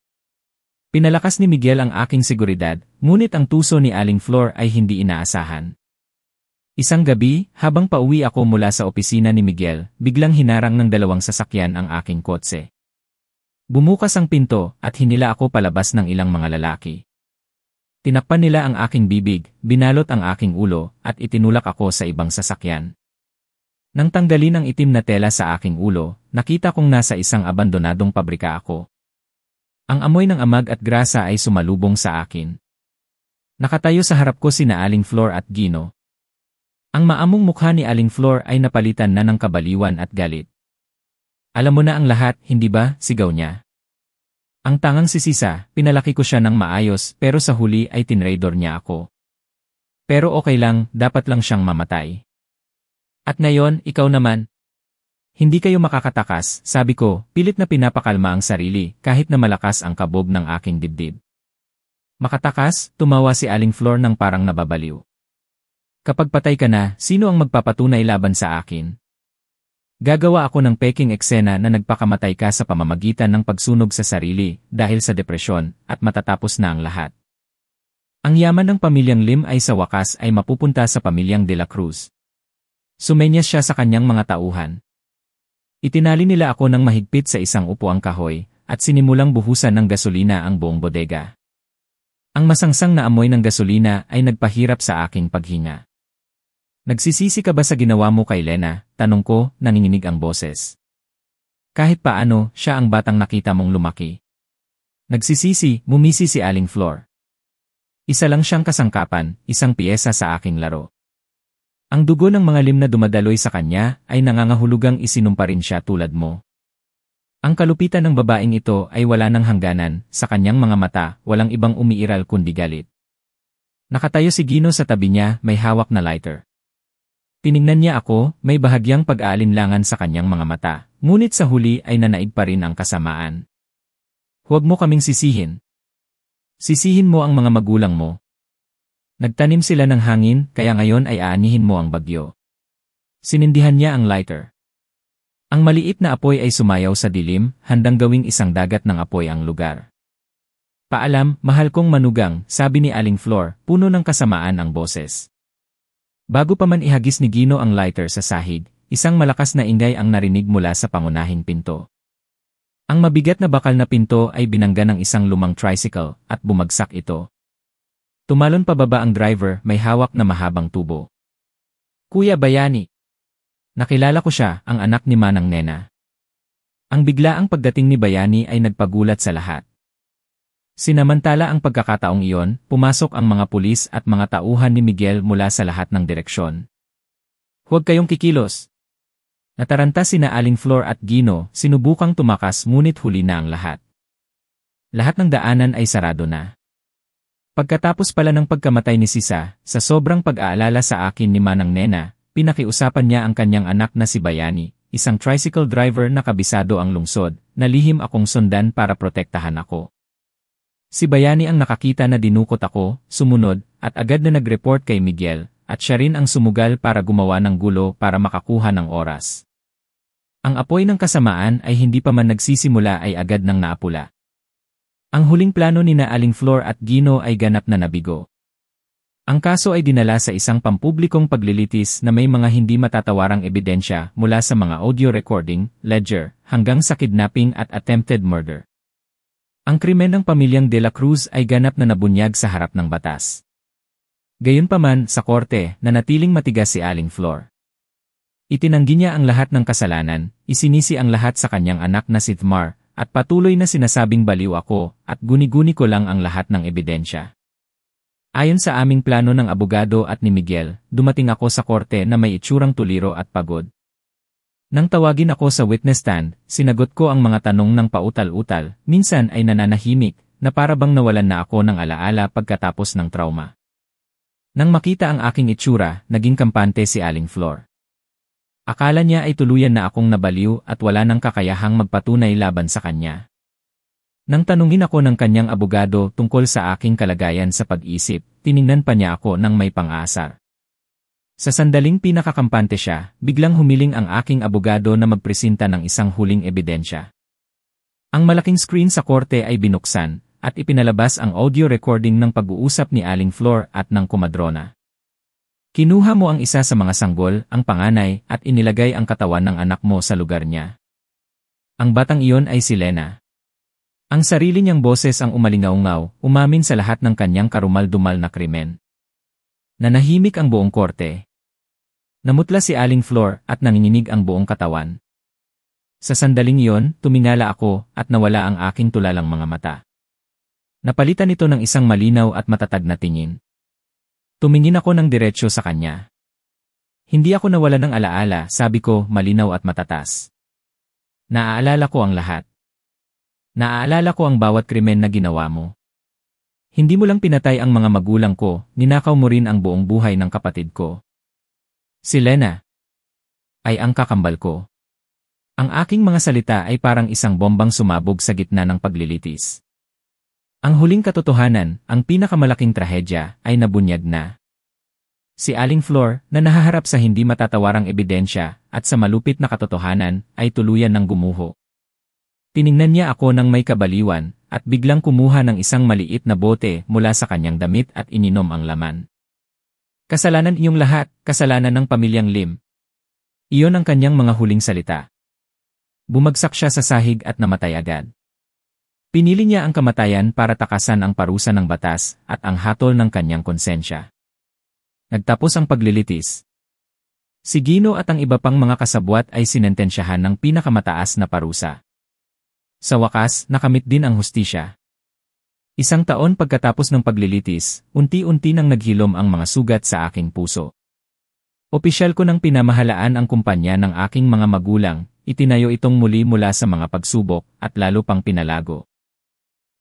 Pinalakas ni Miguel ang aking seguridad, ngunit ang tuso ni Aling Flor ay hindi inaasahan. Isang gabi, habang pauwi ako mula sa opisina ni Miguel, biglang hinarang ng dalawang sasakyan ang aking kotse. Bumukas ang pinto at hinila ako palabas ng ilang mga lalaki. Tinakpan nila ang aking bibig, binalot ang aking ulo, at itinulak ako sa ibang sasakyan. Nang tanggalin ang itim na tela sa aking ulo, nakita kong nasa isang abandonadong pabrika ako. Ang amoy ng amag at grasa ay sumalubong sa akin. Nakatayo sa harap ko sina Aling Flor at Gino. Ang maamong mukha ni Aling Flor ay napalitan na ng kabaliwan at galit. "Alam mo na ang lahat, hindi ba?" sigaw niya. Ang tangang si Sisa, pinalaki ko siya ng maayos pero sa huli ay tinraidor niya ako. Pero okay lang, dapat lang siyang mamatay. At ngayon, ikaw naman. Hindi kayo makakatakas, sabi ko, pilit na pinapakalma ang sarili kahit na malakas ang kabog ng aking dibdib. Makatakas, tumawa si Aling Flor ng parang nababaliw. Kapag patay ka na, sino ang magpapatunay laban sa akin? Gagawa ako ng peking eksena na nagpakamatay ka sa pamamagitan ng pagsunog sa sarili dahil sa depresyon at matatapos na ang lahat. Ang yaman ng pamilyang Lim ay sa wakas ay mapupunta sa pamilyang De La Cruz. Sumenyas siya sa kanyang mga tauhan. Itinali nila ako ng mahigpit sa isang upuang kahoy at sinimulang buhusan ng gasolina ang buong bodega. Ang masangsang na amoy ng gasolina ay nagpahirap sa aking paghinga. "Nagsisisi ka ba sa ginawa mo kay Lena?" tanong ko, nanginginig ang boses. Kahit paano, siya ang batang nakita mong lumaki. Nagsisisi, mumisi si Aling Flor. Isa lang siyang kasangkapan, isang piyesa sa aking laro. Ang dugo ng mga Lim na dumadaloy sa kanya ay nangangahulugang isinumpa rin siya tulad mo. Ang kalupitan ng babaeng ito ay wala ng hangganan, sa kanyang mga mata, walang ibang umiiral kundi galit. Nakatayo si Gino sa tabi niya, may hawak na lighter. Tiningnan niya ako, may bahagyang pag-aalinlangan sa kanyang mga mata, ngunit sa huli ay nanaig pa rin ang kasamaan. "Huwag mo kaming sisihin. Sisihin mo ang mga magulang mo. Nagtanim sila ng hangin, kaya ngayon ay aanihin mo ang bagyo." Sinindihan niya ang lighter. Ang maliit na apoy ay sumayaw sa dilim, handang gawing isang dagat ng apoy ang lugar. "Paalam, mahal kong manugang," sabi ni Aling Flor, puno ng kasamaan ang boses. Bago pa man ihagis ni Gino ang lighter sa sahig, isang malakas na ingay ang narinig mula sa pangunahing pinto. Ang mabigat na bakal na pinto ay binangga ng isang lumang tricycle at bumagsak ito. Tumalon pababa ang driver, may hawak na mahabang tubo. "Kuya Bayani." Nakilala ko siya, ang anak ni Manang Nena. Ang biglaang pagdating ni Bayani ay nagpagulat sa lahat. Sinamantala ang pagkakataong iyon, pumasok ang mga pulis at mga tauhan ni Miguel mula sa lahat ng direksyon. "Huwag kayong kikilos." Nataranta sina Aling Flor at Gino, sinubukang tumakas ngunit huli na ang lahat. Lahat ng daanan ay sarado na. Pagkatapos pala ng pagkamatay ni Sisa, sa sobrang pag-aalala sa akin ni Manang Nena, pinakiusapan niya ang kanyang anak na si Bayani, isang tricycle driver na kabisado ang lungsod, na lihim akong sundan para protektahan ako. Si Bayani ang nakakita na dinukot ako, sumunod, at agad na nag-report kay Miguel, at siya rin ang sumugal para gumawa ng gulo para makakuha ng oras. Ang apoy ng kasamaan ay hindi pa man nagsisimula ay agad nang naapula. Ang huling plano ni na Aling Flor at Gino ay ganap na nabigo. Ang kaso ay dinala sa isang pampublikong paglilitis na may mga hindi matatawarang ebidensya mula sa mga audio recording, ledger, hanggang sa kidnapping at attempted murder. Ang krimen ng pamilyang De La Cruz ay ganap na nabunyag sa harap ng batas. Gayunpaman, sa korte, nanatiling matigas si Aling Flor. Itinanggi niya ang lahat ng kasalanan, isinisi ang lahat sa kanyang anak na si Thmar, at patuloy na sinasabing baliw ako, at guni-guni ko lang ang lahat ng ebidensya. Ayon sa aming plano ng abogado at ni Miguel, dumating ako sa korte na may itsurang tuliro at pagod. Nang tawagin ako sa witness stand, sinagot ko ang mga tanong ng pautal-utal, minsan ay nananahimik, na para bang nawalan na ako ng alaala pagkatapos ng trauma. Nang makita ang aking itsura, naging kampante si Aling Flor. Akala niya ay tuluyan na akong nabaliw at wala nang kakayahang magpatunay laban sa kanya. Nang tanungin ako ng kanyang abogado tungkol sa aking kalagayan sa pag-isip, tiningnan pa niya ako ng may pang-aasar. Sa sandaling pinakakampante siya, biglang humiling ang aking abogado na magpresenta ng isang huling ebidensya. Ang malaking screen sa korte ay binuksan, at ipinalabas ang audio recording ng pag-uusap ni Aling Flor at ng kumadrona. Kinuha mo ang isa sa mga sanggol, ang panganay, at inilagay ang katawan ng anak mo sa lugar niya. Ang batang iyon ay si Lena. Ang sarili niyang boses ang umalingaw-ngaw, umamin sa lahat ng kanyang karumal-dumal na krimen. Nanahimik ang buong korte. Namutla si Aling Flor at nanginginig ang buong katawan. Sa sandaling iyon, tumingala ako at nawala ang aking tulalang mga mata. Napalitan ito ng isang malinaw at matatag na tingin. Tumingin ako ng diretsyo sa kanya. Hindi ako nawala ng alaala, sabi ko, malinaw at matatas. Naaalala ko ang lahat. Naaalala ko ang bawat krimen na ginawa mo. Hindi mo lang pinatay ang mga magulang ko, ninakaw mo rin ang buong buhay ng kapatid ko. Si Lena ay ang kakambal ko. Ang aking mga salita ay parang isang bombang sumabog sa gitna ng paglilitis. Ang huling katotohanan, ang pinakamalaking trahedya, ay nabunyag na. Si Aling Flor, na nahaharap sa hindi matatawarang ebidensya at sa malupit na katotohanan, ay tuluyan ng gumuho. Tiningnan niya ako ng may kabaliwan, at biglang kumuha ng isang maliit na bote mula sa kanyang damit at ininom ang laman. Kasalanan iyong lahat, kasalanan ng pamilyang Lim. Iyon ang kanyang mga huling salita. Bumagsak siya sa sahig at namatay agad. Pinili niya ang kamatayan para takasan ang parusa ng batas at ang hatol ng kanyang konsensya. Nagtapos ang paglilitis. Si Gino at ang iba pang mga kasabwat ay sinentensyahan ng pinakamataas na parusa. Sa wakas, nakamit din ang hustisya. Isang taon pagkatapos ng paglilitis, unti-unti nang naghilom ang mga sugat sa aking puso. Opisyal ko nang pinamahalaan ang kumpanya ng aking mga magulang, itinayo itong muli mula sa mga pagsubok at lalo pang pinalago.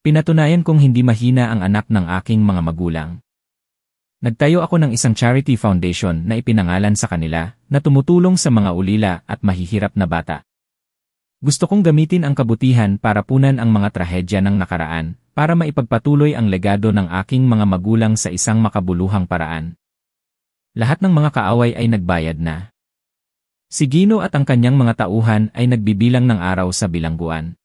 Pinatunayan kong hindi mahina ang anak ng aking mga magulang. Nagtayo ako ng isang charity foundation na ipinangalan sa kanila na tumutulong sa mga ulila at mahihirap na bata. Gusto kong gamitin ang kabutihan para punan ang mga trahedya ng nakaraan, para maipagpatuloy ang legado ng aking mga magulang sa isang makabuluhang paraan. Lahat ng mga kaaway ay nagbayad na. Si Gino at ang kanyang mga tauhan ay nagbibilang ng araw sa bilangguan.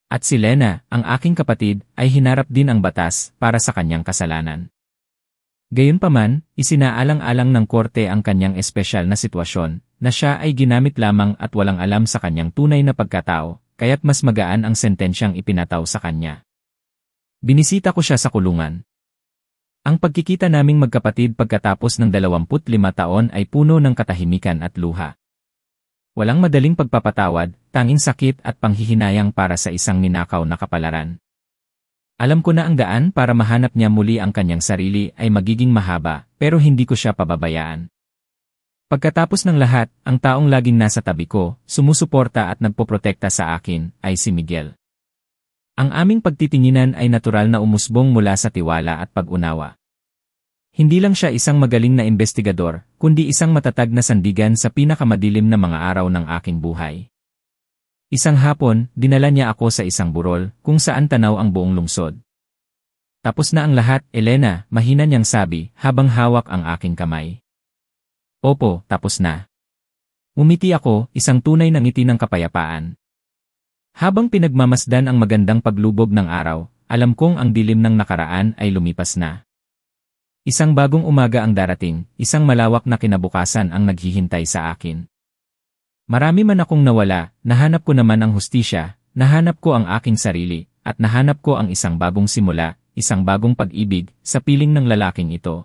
At si Lena, ang aking kapatid, ay hinarap din ang batas para sa kanyang kasalanan. Gayunpaman, isinaalang-alang ng korte ang kanyang espesyal na sitwasyon, na siya ay ginamit lamang at walang alam sa kanyang tunay na pagkatao, kaya't mas magaan ang sentensyang ipinataw sa kanya. Binisita ko siya sa kulungan. Ang pagkikita naming magkapatid pagkatapos ng 25 taon ay puno ng katahimikan at luha. Walang madaling pagpapatawad, tanging sakit at panghihinayang para sa isang ninakaw na kapalaran. Alam ko na ang daan para mahanap niya muli ang kanyang sarili ay magiging mahaba, pero hindi ko siya pababayaan. Pagkatapos ng lahat, ang taong laging nasa tabi ko, sumusuporta at nagpoprotekta sa akin, ay si Miguel. Ang aming pagtitinginan ay natural na umusbong mula sa tiwala at pag-unawa. Hindi lang siya isang magaling na investigador, kundi isang matatag na sandigan sa pinakamadilim na mga araw ng aking buhay. Isang hapon, dinala niya ako sa isang burol, kung saan tanaw ang buong lungsod. Tapos na ang lahat, Elena, mahina niyang sabi, habang hawak ang aking kamay. Opo, tapos na. Umiti ako, isang tunay na ngiti ng kapayapaan. Habang pinagmamasdan ang magandang paglubog ng araw, alam kong ang dilim ng nakaraan ay lumipas na. Isang bagong umaga ang darating, isang malawak na kinabukasan ang naghihintay sa akin. Marami man akong nawala, nahanap ko naman ang hustisya, nahanap ko ang aking sarili, at nahanap ko ang isang bagong simula, isang bagong pag-ibig, sa piling ng lalaking ito.